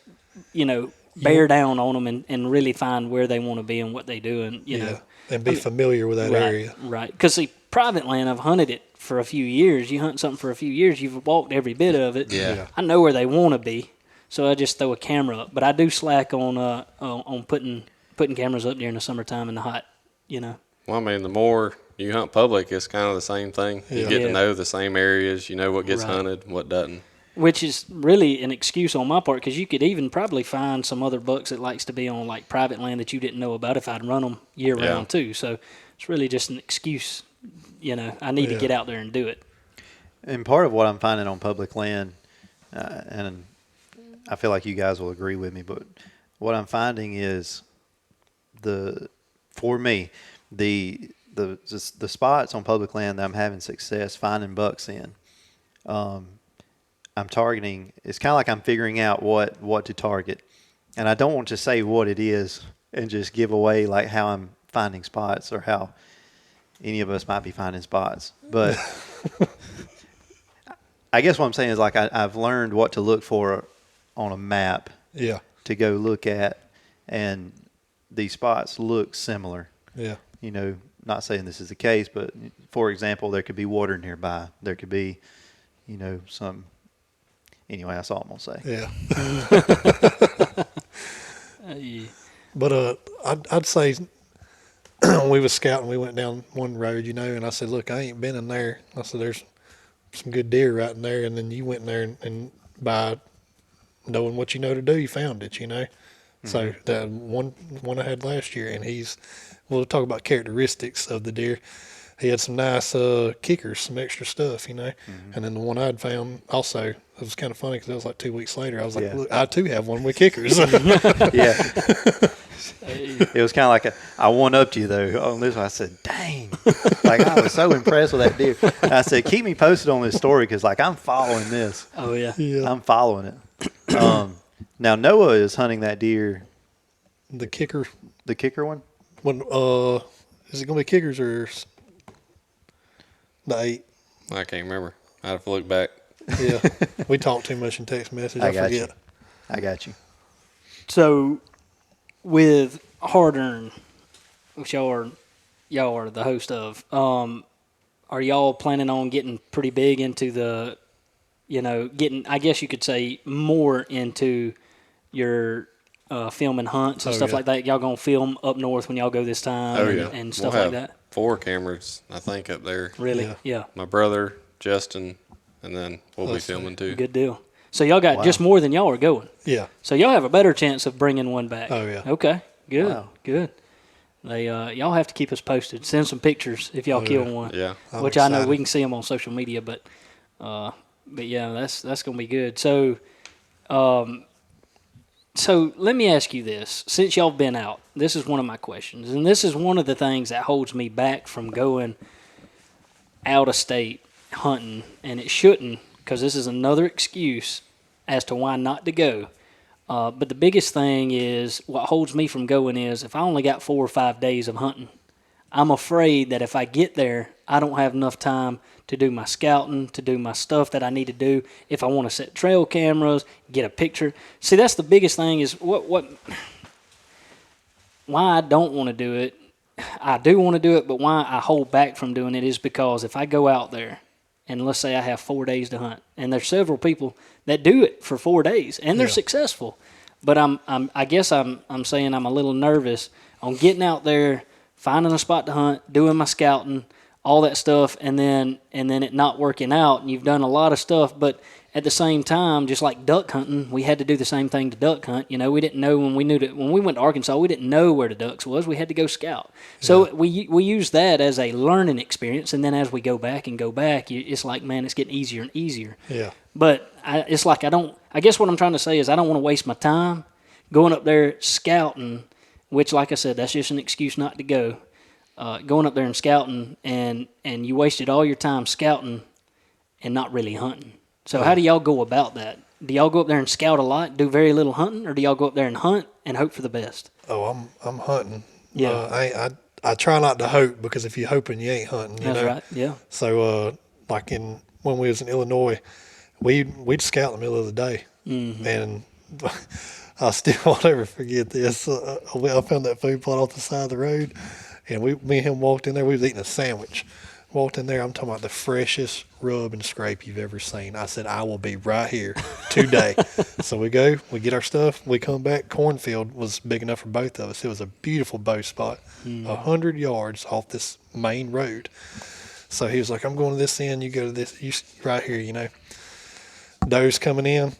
bear down on them and really find where they want to be and what they do, and and be familiar with that area. Right. Because see, private land, I've hunted it for a few years. You hunt something for a few years, you've walked every bit of it. Yeah. I know where they want to be, so I just throw a camera up. But I do slack on putting cameras up during the summertime and the hot. Well, I mean, the more you hunt public, it's kind of the same thing. You Yeah. get Yeah. to know the same areas. You know what gets Right. hunted, what doesn't. Which is really an excuse on my part, because you could even probably find some other bucks that likes to be on like private land that you didn't know about if I'd run them year Yeah. round too. So it's really just an excuse. I need to Yeah. get out there and do it. And part of what I'm finding on public land, and I feel like you guys will agree with me, but what I'm finding is for me, the spots on public land that I'm having success finding bucks in, I'm targeting. It's kind of like I'm figuring out what to target, and I don't want to say what it is and just give away like how I'm finding spots or how any of us might be finding spots, but. I guess what I'm saying is like I've learned what to look for on a map Yeah. to go look at, and these spots look similar. Yeah. Not saying this is the case, but for example, there could be water nearby. There could be, some. Anyway, that's all I'm gonna say. Yeah. But I'd say when we was scouting, we went down one road, and I said, look, I ain't been in there. I said, there's some good deer right in there, and then you went in there and by knowing what you know to do, you found it, Mm-hmm. So that one I had last year, and we'll talk about characteristics of the deer. He had some nice kickers, some extra stuff, Mm-hmm. And then the one I'd found also, it was kind of funny because that was like 2 weeks later. I was like, Yeah. look, I too have one with kickers. Yeah. It was kind of like I one-upped you though on this one. I said, "Dang!" Like I was so impressed with that deer. And I said, "Keep me posted on this story because like I'm following this. Oh yeah. Yeah. I'm following it." Now Noah is hunting that deer, The kicker, the kicker one. when is it gonna be kickers or the 8? I can't remember. I have to look back. Yeah, we talk too much in text message. I got forget. you. I got you. So with HardEarned, which y'all are the host of, are y'all planning on getting pretty big into the, getting, I guess you could say, more into your filming hunts and stuff yeah. like that? Y'all gonna film up north when y'all go this time and stuff we'll like have that? 4 cameras, I think, up there. Really? Yeah. My brother, Justin, and then we'll be Let's see. filming too. Good deal. So y'all got Wow. just more than y'all are going. Yeah. So y'all have a better chance of bringing one back. Oh, yeah. Okay. Good. Wow. Good. They y'all have to keep us posted. Send some pictures if y'all kill yeah. one. Yeah. I'm Which I know excited. we can see them on social media, but yeah, that's gonna be good. So, so let me ask you this: since y'all been out, this is one of my questions, and this is one of the things that holds me back from going out of state hunting, and it shouldn't, because this is another excuse as to why not to go. But the biggest thing is, what holds me from going is, if I only got 4 or 5 days of hunting, I'm afraid that if I get there, I don't have enough time to do my scouting, to do my stuff that I need to do. If I want to set trail cameras, get a picture. See, that's the biggest thing is why I don't want to do it. I do want to do it, but why I hold back from doing it is because if I go out there and let's say I have 4 days to hunt, and there's several people that do it for 4 days and they're Yeah. successful, but I guess I'm saying I'm a little nervous on getting out there, finding a spot to hunt, doing my scouting, all that stuff, and then it not working out. And you've done a lot of stuff, but at the same time, just like duck hunting, we had to do the same thing to duck hunt. We didn't know when we went to Arkansas, we didn't know where the ducks was. We had to go scout. So we use that as a learning experience, and then as we go back, it's like, man, it's getting easier and easier. Yeah. But it's like I guess what I'm trying to say is I don't want to waste my time going up there scouting, which, like I said, that's just an excuse not to go. Going up there and scouting, and you wasted all your time scouting and not really hunting. So how do y'all go about that? Do y'all go up there and scout a lot, do very little hunting, or do y'all go up there and hunt and hope for the best? Oh, I'm hunting. Yeah. I try not to hope, because if you're hoping, you ain't hunting. That's right. Yeah. So like when we was in Illinois, we'd scout in the middle of the day, and I still won't ever forget this. I found that food plot off the side of the road, and me and him walked in there. We was eating a sandwich Walked in there. I'm talking about the freshest rub and scrape you've ever seen. I said, I will be right here today. So we go, we get our stuff, we come back. Cornfield was big enough for both of us. It was a beautiful bow spot, 100 yards off this main road. So he was like, I'm going to this end, you go to this, you right here, you know. Doe's coming in.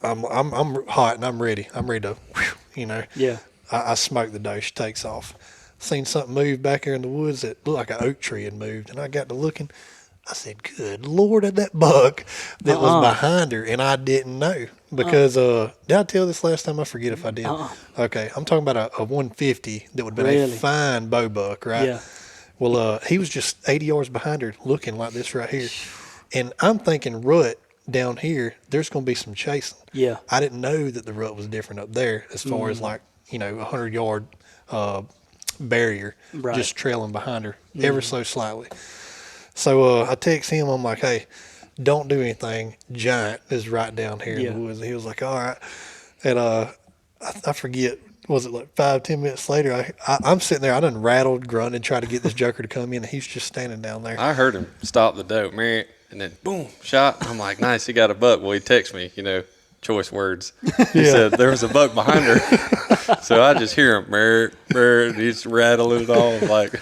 I'm hot and I'm ready. I'm ready to, you know. Yeah. I smoke the doe. She takes off. Seen something move back there in the woods that looked like an oak tree had moved. And I got to looking. I said, good Lord, at that buck that was behind her. And I didn't know. Because, did I tell this last time? I forget if I did. Okay. I'm talking about a 150 that would have been a fine bow buck, right? Yeah. Well, he was just 80 yards behind her looking like this right here. And I'm thinking rut down here, there's going to be some chasing. Yeah. I didn't know that the rut was different up there as far as like, you know, 100-yard barrier just trailing behind her ever so slightly. So I text him. I'm like, hey, don't do anything. Giant is right down here in the woods. And he was like, all right. And I forget, was it like 5-10 minutes later, I'm sitting there. I done rattled, grunted, tried to get this joker to come in. And he's just standing down there. I heard him stop the doe, man, and then boom, shot. I'm like, nice, he got a buck. Well, he texted me, you know, choice words. He said there was a buck behind her. So I just hear him, and he's rattling it all. Like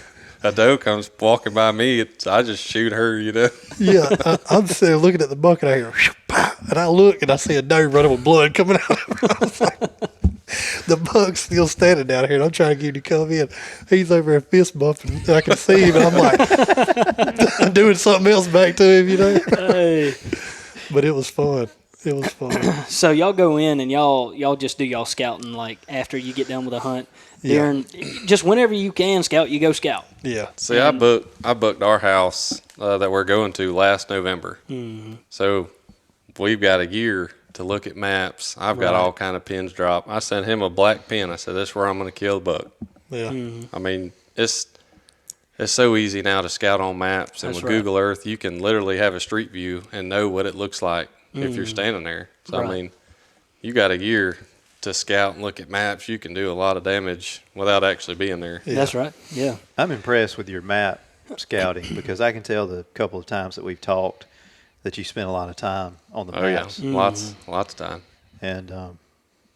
a doe comes walking by me, I just shoot her, you know. Yeah, I'm sitting there looking at the buck, and I hear, pow, and I look, and I see a doe running with blood coming out of her. I was like, the buck's still standing down here, and I'm trying to get him to come in. He's over there fist bumping, and I can see him, and I'm like, doing something else back to him, you know. Hey. But it was fun. It was fun. So y'all go in and y'all just do y'all scouting like after you get done with a hunt. During just whenever you can scout, you go scout. Yeah. See, I booked our house that we're going to last November. Mm-hmm. So we've got a year to look at maps. I've got all kind of pins dropped. I sent him a black pin. I said, this is where I'm going to kill the buck. Yeah. Mm-hmm. I mean, it's so easy now to scout on maps. And with Google Earth, you can literally have a street view and know what it looks like if you're standing there. So, I mean, you got a year to scout and look at maps. You can do a lot of damage without actually being there. Yeah. That's right. Yeah. I'm impressed with your map scouting because I can tell the couple of times that we've talked that you spent a lot of time on the maps. Yeah. Lots of time. And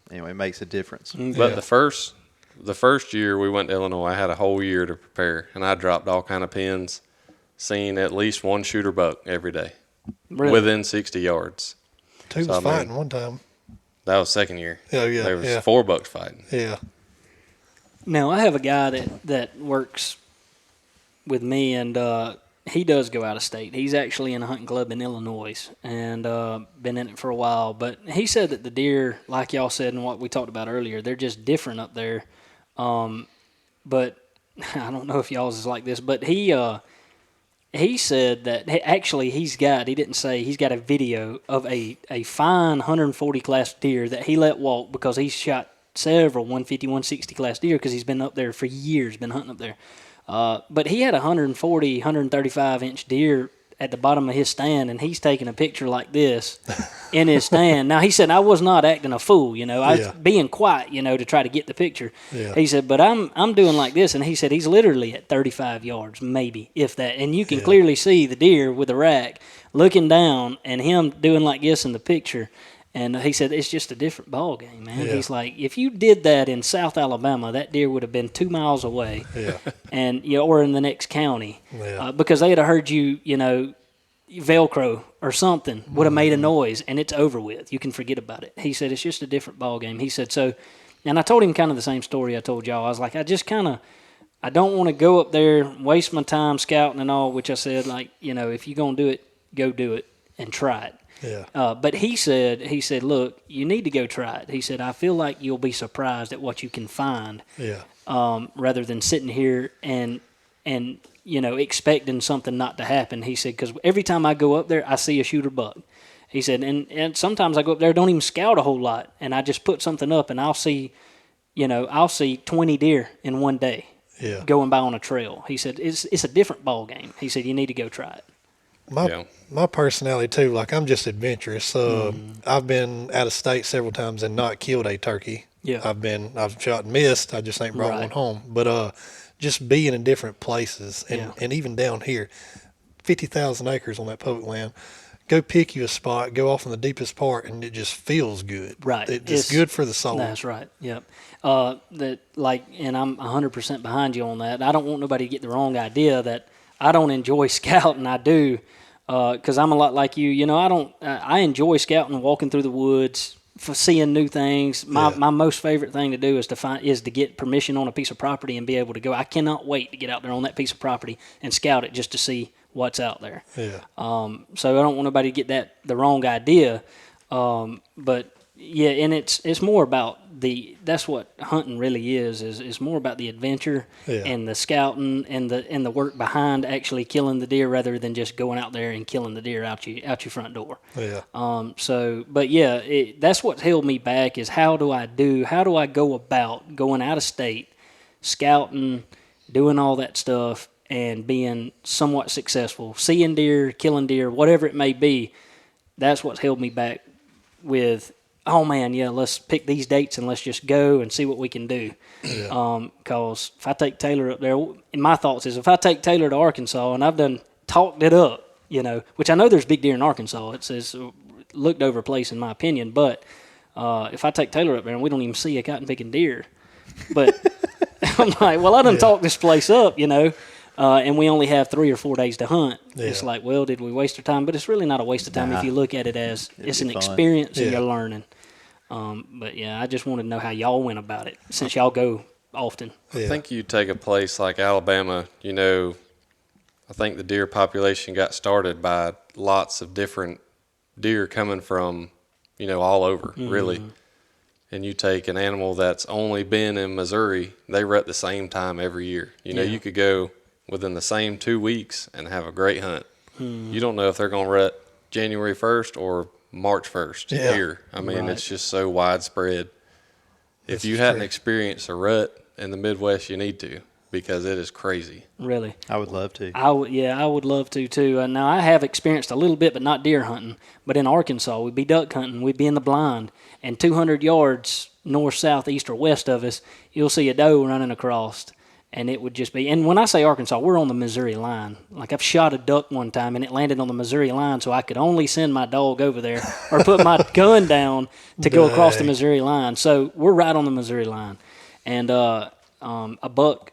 anyway, it makes a difference. But the first year we went to Illinois, I had a whole year to prepare, and I dropped all kind of pins, seen at least one shooter buck every day. Really? Within 60 yards. Two was fighting one time. That was second year. Oh, yeah. There was 4 bucks fighting. Yeah. Now, I have a guy that works with me, and he does go out of state. He's actually in a hunting club in Illinois and been in it for a while. But he said that the deer, like y'all said and what we talked about earlier, they're just different up there. But I don't know if y'all's is like this, but he said that actually he didn't say, he's got a video of a fine 140 class deer that he let walk because he shot several 150, 160 class deer because he's been up there for years, been hunting up there. But he had a 140, 135 inch deer at the bottom of his stand, and he's taking a picture like this in his stand. Now, he said, I was not acting a fool, you know. I was being quiet, you know, to try to get the picture. Yeah. He said, but I'm doing like this, and he said he's literally at 35 yards, maybe, if that. And you can clearly see the deer with the rack looking down and him doing like this in the picture. And he said, it's just a different ball game, man. Yeah. He's like, if you did that in South Alabama, that deer would have been 2 miles away, and or in the next county, because they'd have heard you, you know, Velcro or something would have made a noise, and it's over with. You can forget about it. He said, it's just a different ball game. He said, so, and I told him kind of the same story I told y'all. I was like, I don't want to go up there, waste my time scouting and all, which I said, like, you know, if you're going to do it, go do it and try it. Yeah. But he said, look, you need to go try it. He said, I feel like you'll be surprised at what you can find. Yeah. Rather than sitting here and you know, expecting something not to happen. He said, because every time I go up there, I see a shooter buck. He said, and sometimes I go up there, don't even scout a whole lot, and I just put something up, and I'll see 20 deer in one day. Yeah. Going by on a trail. He said, it's a different ball game. He said, you need to go try it. My personality too, like I'm just adventurous. I've been out of state several times and not killed a turkey. Yeah, I've shot and missed. I just ain't brought one home. But just being in different places, and, Yeah. and even down here, 50,000 acres on that public land. Go pick you a spot, go off in the deepest part, and it just feels good. Right. It's good for the soul. That's right. Yep. And I'm 100% behind you on that. I don't want nobody to get the wrong idea that I don't enjoy scouting. I do, because I'm a lot like you. You know, I enjoy scouting, walking through the woods, for seeing new things. My most favorite thing to do is to get permission on a piece of property and be able to go. I cannot wait to get out there on that piece of property and scout it just to see what's out there. Yeah. So I don't want nobody to get the wrong idea. But yeah, and it's more about that's what hunting really is more about the adventure and the scouting and the work behind actually killing the deer rather than just going out there and killing the deer out your front door. Yeah. But yeah, that's what held me back is how do I go about going out of state, scouting, doing all that stuff, and being somewhat successful, seeing deer, killing deer, whatever it may be. That's what's held me back with, oh man, yeah, let's pick these dates and let's just go and see what we can do. Because if I take Taylor up there, my thoughts is if I take Taylor to Arkansas, and I've done talked it up, you know, which I know there's big deer in Arkansas. It's a looked over place in my opinion, but if I take Taylor up there and we don't even see a cotton picking deer, but I'm like, well, I done talked this place up, you know. And we only have 3 or 4 days to hunt. Yeah. It's like, well, did we waste our time? But it's really not a waste of time if you look at it as it's an experience and you're learning. But yeah, I just wanted to know how y'all went about it since y'all go often. I think you take a place like Alabama, you know, I think the deer population got started by lots of different deer coming from, you know, all over, really. And you take an animal that's only been in Missouri, they rut the same time every year. You know, you could go within the same 2 weeks and have a great hunt. You don't know if they're going to rut January 1st or March 1st here. I mean, it's just so widespread. If you hadn't experienced a rut in the Midwest, you need to, because it is crazy. Really? I would love to. I would love to too. Now, I have experienced a little bit, but not deer hunting. But in Arkansas, we'd be duck hunting. We'd be in the blind. And 200 yards north, south, east, or west of us, you'll see a doe running across. And it would just be, and when I say Arkansas, we're on the Missouri line. Like I've shot a duck one time and it landed on the Missouri line, so I could only send my dog over there or put my gun down to go across the Missouri line. So we're right on the Missouri line. And a buck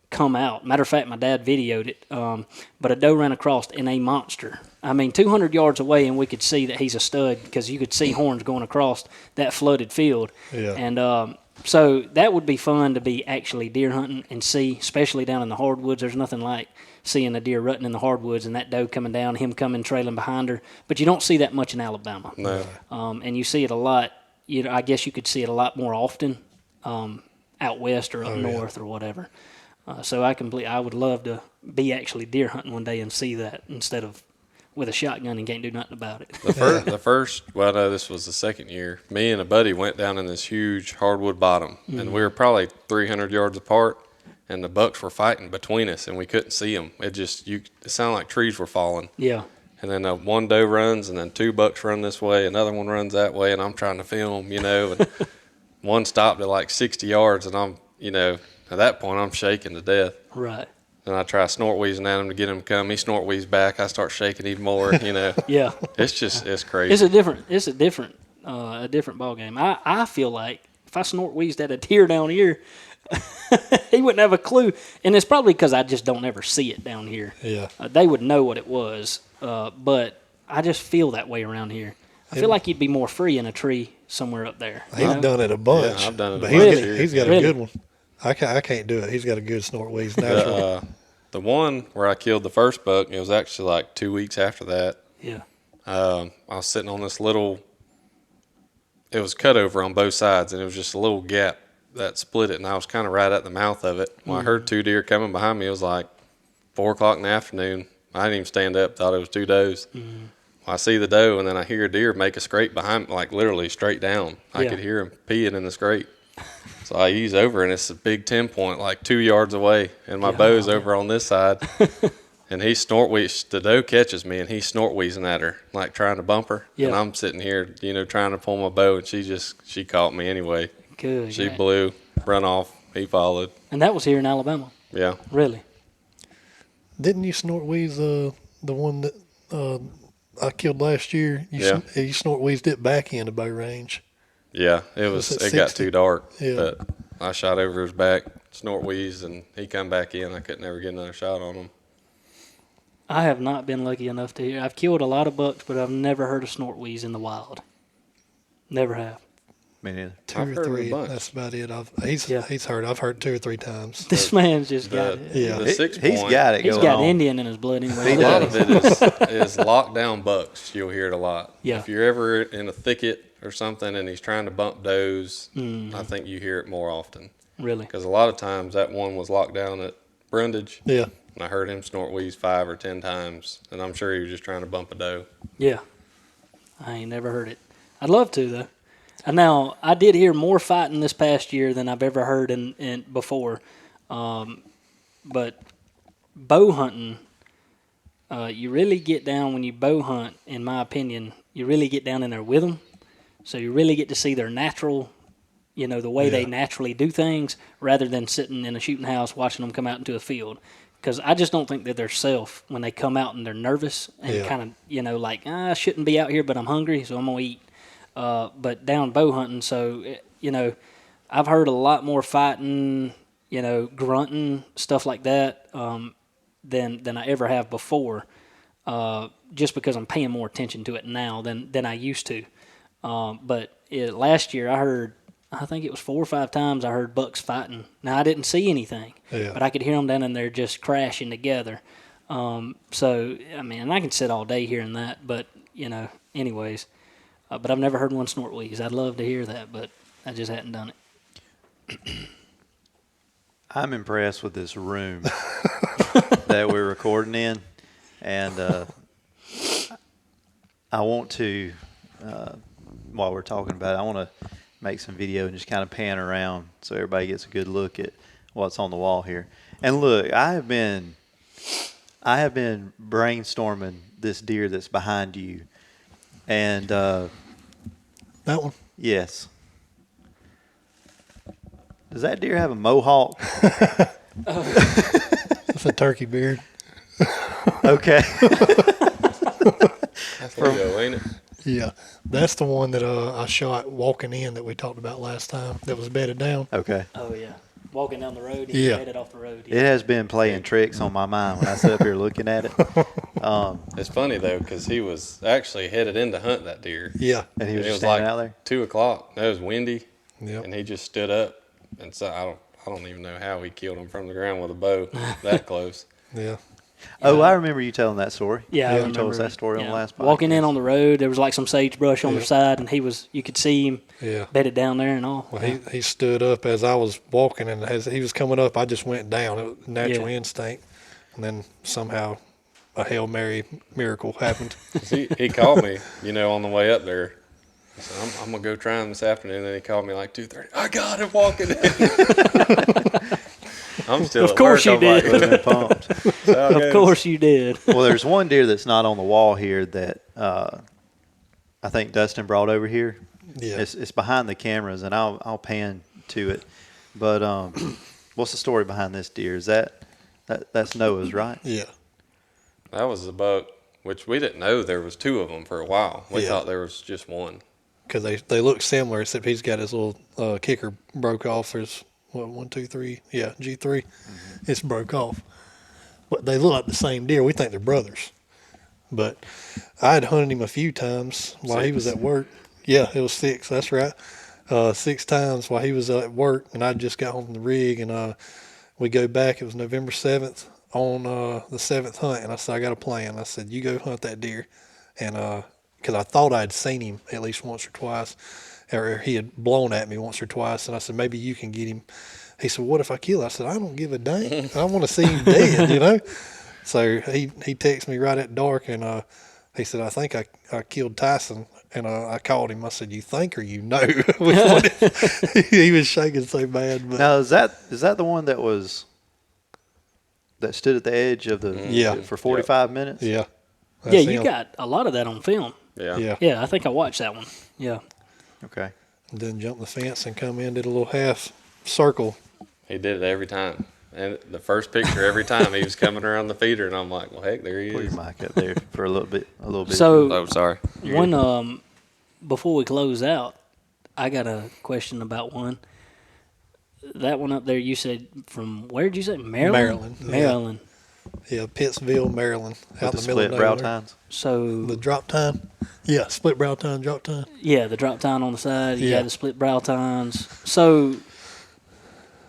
come out. Matter of fact, my dad videoed it. But a doe ran across in a monster. I mean, 200 yards away, and we could see that he's a stud because you could see horns going across that flooded field. Yeah. And so that would be fun to be actually deer hunting and see, especially down in the hardwoods. There's nothing like seeing a deer rutting in the hardwoods and that doe coming down, him coming trailing behind her. But you don't see that much in Alabama. No. And you see it a lot. You know, I guess you could see it a lot more often out west or up north or whatever. So I would love to be actually deer hunting one day and see that instead of with a shotgun and can't do nothing about it. The first, well, no, this was the second year. Me and a buddy went down in this huge hardwood bottom, and we were probably 300 yards apart, and the bucks were fighting between us, and we couldn't see them. It sounded like trees were falling. Yeah. And then one doe runs, and then 2 bucks run this way, another one runs that way, and I'm trying to film, you know, and one stopped at like 60 yards, and I'm, you know, at that point I'm shaking to death. Right. And I try snort wheezing at him to get him to come. He snort wheezes back. I start shaking even more. You know. Yeah. It's crazy. It's a different ball game. I feel like if I snort wheezed at a deer down here, he wouldn't have a clue. And it's probably because I just don't ever see it down here. Yeah. They would know what it was, but I just feel that way around here. I feel like you'd be more free in a tree somewhere up there. He's done it a bunch. Yeah, I've done it. But Really? he's got a good one. I can't do it. He's got a good snort wheeze naturally. The one where I killed the first buck, it was actually like 2 weeks after that. Yeah. I was sitting on this little, it was cut over on both sides, and it was just a little gap that split it, and I was kind of right at the mouth of it. When I heard 2 deer coming behind me, it was like 4 o'clock in the afternoon. I didn't even stand up, thought it was 2 does. I see the doe, and then I hear a deer make a scrape behind me, like literally straight down. I could hear him peeing in the scrape. So I ease over, and it's a big 10-point, like 2 yards away, and my bow's over on this side. And he snort wheezes. The doe catches me, and he's snort wheezing at her, like trying to bump her. Yeah. And I'm sitting here, you know, trying to pull my bow, and she caught me anyway. Good. She blew, run off. He followed. And that was here in Alabama. Yeah. Really? Didn't you snort wheeze the one that I killed last year? You snort wheezed it back into bow range. Yeah, it Was it got 60? too dark. Yeah. But I shot over his back, snort wheeze, and he come back in. I couldn't never get another shot on him. I have not been lucky enough to hear. I've killed a lot of bucks, but I've never heard a snort wheeze in the wild. Never have. Me neither. Two I've or heard a three. bunch. That's about it. He's heard. I've heard 2 or 3 times. This man's just got it. Yeah. The 6 He's point, got it He's going got on. Indian in his blood anyway. A Look lot at of him. it is lockdown bucks. You'll hear it a lot. Yeah. If you're ever in a thicket or something and he's trying to bump does, I think you hear it more often. Really? Because a lot of times that one was locked down at Brundage. Yeah. And I heard him snort wheeze 5 or 10 times, and I'm sure he was just trying to bump a doe. Yeah. I ain't never heard it. I'd love to, though. And now, I did hear more fighting this past year than I've ever heard in before. But bow hunting, you really get down when you bow hunt, in my opinion, you really get down in there with them. So you really get to see their natural, the way they naturally do things, rather than sitting in a shooting house watching them come out into a field. Because I just don't think that they're self when they come out and they're nervous and kind of, like, I shouldn't be out here, but I'm hungry, so I'm going to eat. But down bow hunting, so, I've heard a lot more fighting, grunting, stuff like that, than I ever have before, just because I'm paying more attention to it now than I used to. But last year I think it was 4 or 5 times I heard bucks fighting. Now, I didn't see anything, but I could hear them down in there just crashing together. So, I mean, and I can sit all day hearing that, but, anyways. But I've never heard one snort wheeze. I'd love to hear that, but I just hadn't done it. I'm impressed with this room that we're recording in, and I want to, while we're talking about it, I want to make some video and just kind of pan around so everybody gets a good look at what's on the wall here. And look, I have been brainstorming this deer that's behind you, and That one. yes. Does that deer have a mohawk? That's a turkey beard. Okay. That's Leo, ain't it? Yeah. That's the one that I shot walking in that we talked about last time that was bedded down. Okay. Oh, yeah. Walking down the road, Yeah. headed off the road. It has been playing tricks on my mind when I sit up here looking at it. It's funny, though, because he was actually headed in to hunt that deer. Yeah. And he was It just was like standing out there. 2 o'clock. It was windy, Yep. and he just stood up. And so I don't even know how he killed him from the ground with a bow that close. Yeah. Oh, I remember you telling that story. Yeah, I You remember. told us that story on the last podcast. Walking in on the road, there was like some sagebrush on the Yeah. side, and you could see him Yeah. bedded down there and all. Well, he stood up as I was walking, and as he was coming up, I just went down. It was natural instinct. And then somehow a Hail Mary miracle happened. He called me, on the way up there. I said, I'm going to go try him this afternoon. And then he called me like 2:30. I got him walking in. I'm still Of course you did. Would have been pumped. Of course you did. Well, there's one deer that's not on the wall here that I think Dustin brought over here. Yeah. It's behind the cameras, and I'll pan to it. But what's the story behind this deer? Is that's Noah's, right? Yeah. That was the buck, which we didn't know there was 2 of them for a while. We Yeah. thought there was just one. Because they look similar, except he's got his little kicker broke off. There's, 1, 2, 3? Yeah, G3. Mm-hmm. It's broke off. But they look like the same deer. We think they're brothers. But I had hunted him a few times while he was 6. at work. Yeah, it was 6. That's right. 6 times while he was at work, and I just got home from the rig, and we go back. It was November 7th on the 7th hunt, and I said, I got a plan. I said, you go hunt that deer. And because I thought I'd seen him at least once or twice, or he had blown at me once or twice, and I said, maybe you can get him. He said, what if I kill him? I said, I don't give a dang. I want to see him dead, So he texted me right at dark, and he said, I think I killed Tyson. And I called him. I said, you think or you know? Which one he was shaking so bad. But Now, is that the one that stood at the edge of the for 45 minutes? yeah. Yeah, That's you him. got a lot of that on film. Yeah. Yeah. Yeah, I think I watched that one. Yeah. Okay. And then jumped the fence and come in, did a little half circle. He did it every time. And the first picture every time he was coming around the feeder, and I'm like, well, heck, there he Put your is. mic up there for a little bit. So Oh, sorry. one before we close out, I got a question about one. That one up there, you said from where did you say Maryland? Maryland. Yeah, Pittsville, Maryland, with out the in the middle split of brow nowhere. tines. So The drop tine. Yeah, split brow tine, drop tine. yeah, the drop tine on the side. You Yeah. got the split brow tines. So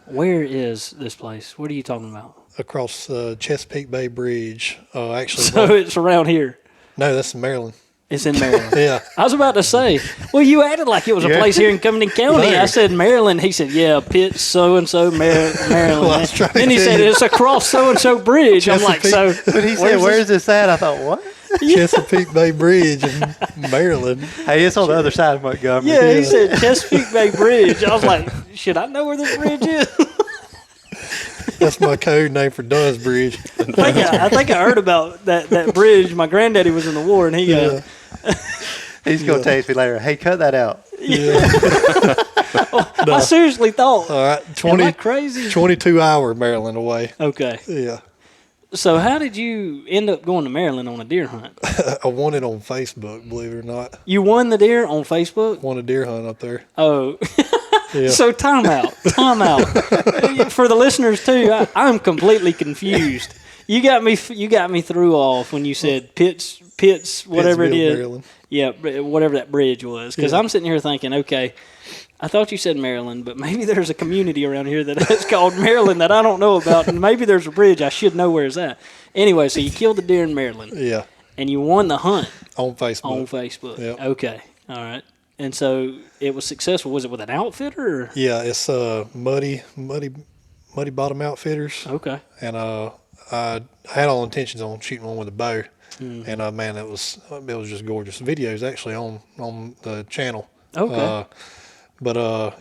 where is this place? What are you talking about? Across Chesapeake Bay Bridge. Actually, So it's around here. no, that's in Maryland. It's in Maryland. Yeah. I was about to say, well, you acted like it was a Yeah. place here in Cumberland County. No. I said Maryland. He said, yeah, Pitt so-and-so, Maryland. Well, I was trying to Then he tell said, you. it's across so-and-so bridge. I'm like, so But he said, "Where's this at?" I thought, "What?" Chesapeake Bay Bridge in Maryland. Hey, it's on the other side of Montgomery. Yeah, he said Chesapeake Bay Bridge. I was like, should I know where this bridge is? That's my code name for Dunn's Bridge. I think I heard about that bridge. My granddaddy was in the war, and he Yeah. He's gonna text me later. Hey, cut that out. I seriously thought, All right, am I crazy? 22-hour Maryland away. Okay. Yeah. So how did you end up going to Maryland on a deer hunt? I won it on Facebook, believe it or not. You won the deer on Facebook? Won a deer hunt up there. Oh. Yeah. So time out. For the listeners too, I'm completely confused. You got me through off when you said Pitts, whatever it Pittsville, is. Maryland. Yeah, whatever that bridge was. Because Yeah. I'm sitting here thinking, okay, I thought you said Maryland, but maybe there's a community around here that's called Maryland that I don't know about, and maybe there's a bridge I should know where it's at. Anyway, so you killed the deer in Maryland, Yeah. and you won the hunt On Facebook. on Facebook. Yep. Okay, all right. And so it was successful. Was it with an outfitter? Or? Yeah, it's Muddy Bottom Outfitters. Okay. And I had all intentions on shooting one with a bow. And man, it was just gorgeous. Videos actually on the channel. Okay.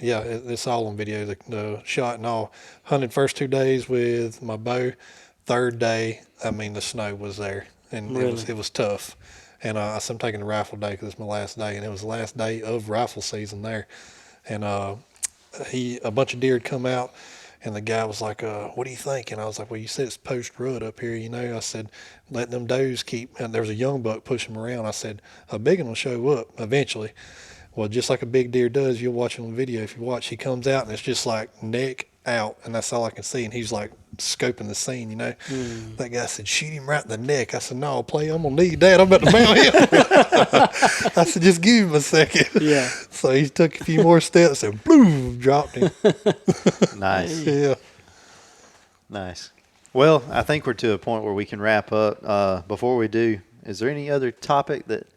Yeah, it's all on video. The shot and all. Hunted first 2 days with my bow. Third day, I mean, the snow was there, and Really? it was tough. And I said, I'm taking a rifle day because it's my last day, and it was the last day of rifle season there. And a bunch of deer had come out. And the guy was like, what do you think? And I was like, well, you said it's post-rut up here, you know. I said, let them does keep, and there was a young buck pushing them around. I said, a big one will show up eventually. Well, just like a big deer does, you'll watch on the video. If you watch, he comes out, and it's just like neck out, and that's all I can see. And he's like scoping the scene, you know. That guy said, shoot him right in the neck. I said, no, play, I'm going to need that. I'm about to mount him. I said, just give him a second. Yeah. So he took a few more steps and boom, dropped him. Nice, Yeah. nice. Well, I think we're to a point where we can wrap up. Before we do, is there any other topic that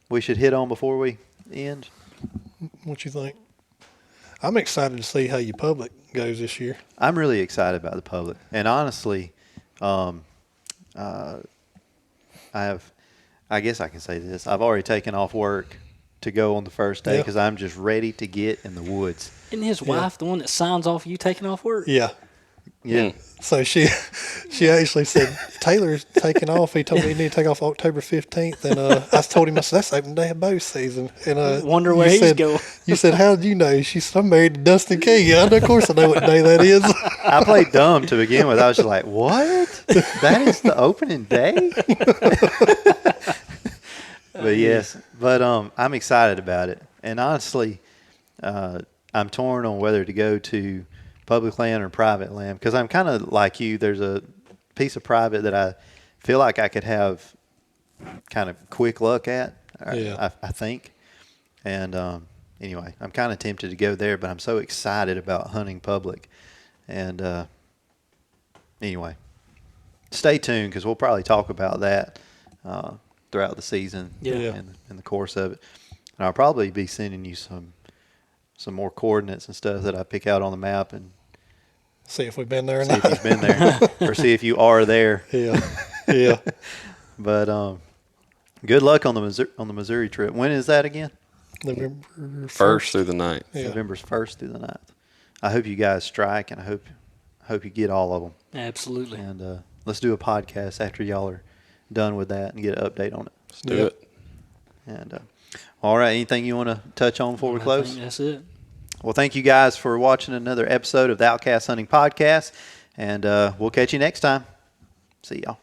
we should hit on before we end? What you think? I'm excited to see how your public goes this year. I'm really excited about the public, and honestly, I guess I can say this. I've already taken off work to go on the first day Yeah. because I'm just ready to get in the woods. Isn't his wife the one that signs off you taking off work? Yeah. Yeah. So she actually said, Taylor's taking off. He told me he needed to take off October 15th. And I told him, I said, that's opening day of bow season. And Wonder where you he's said- going. You said, how did you know? She said, I'm married to Dustin King. Yeah, of course I know what day that is. I played dumb to begin with. I was just like, what? That is the opening day? But yes, I'm excited about it. And honestly, I'm torn on whether to go to public land or private land because I'm kind of like you. There's a piece of private that I feel like I could have kind of quick luck at, Yeah. I think. And anyway, I'm kind of tempted to go there, but I'm so excited about hunting public. And anyway, stay tuned because we'll probably talk about that throughout the season Yeah. in the course of it. And I'll probably be sending you some more coordinates and stuff that I pick out on the map and See if we've been there or see if not. you've been there or see if you are there. Yeah. Yeah. But good luck on the Missouri trip. When is that again? November 1st through the 9th. Yeah. November 1st through the 9th. I hope you guys strike, and I hope you get all of them. Absolutely. And let's do a podcast after y'all are done with that and get an update on it. Let's do Yeah. it. And all right, anything you want to touch on before we I close? think that's it. Well, thank you guys for watching another episode of the Outcast Hunting Podcast, and we'll catch you next time. See y'all.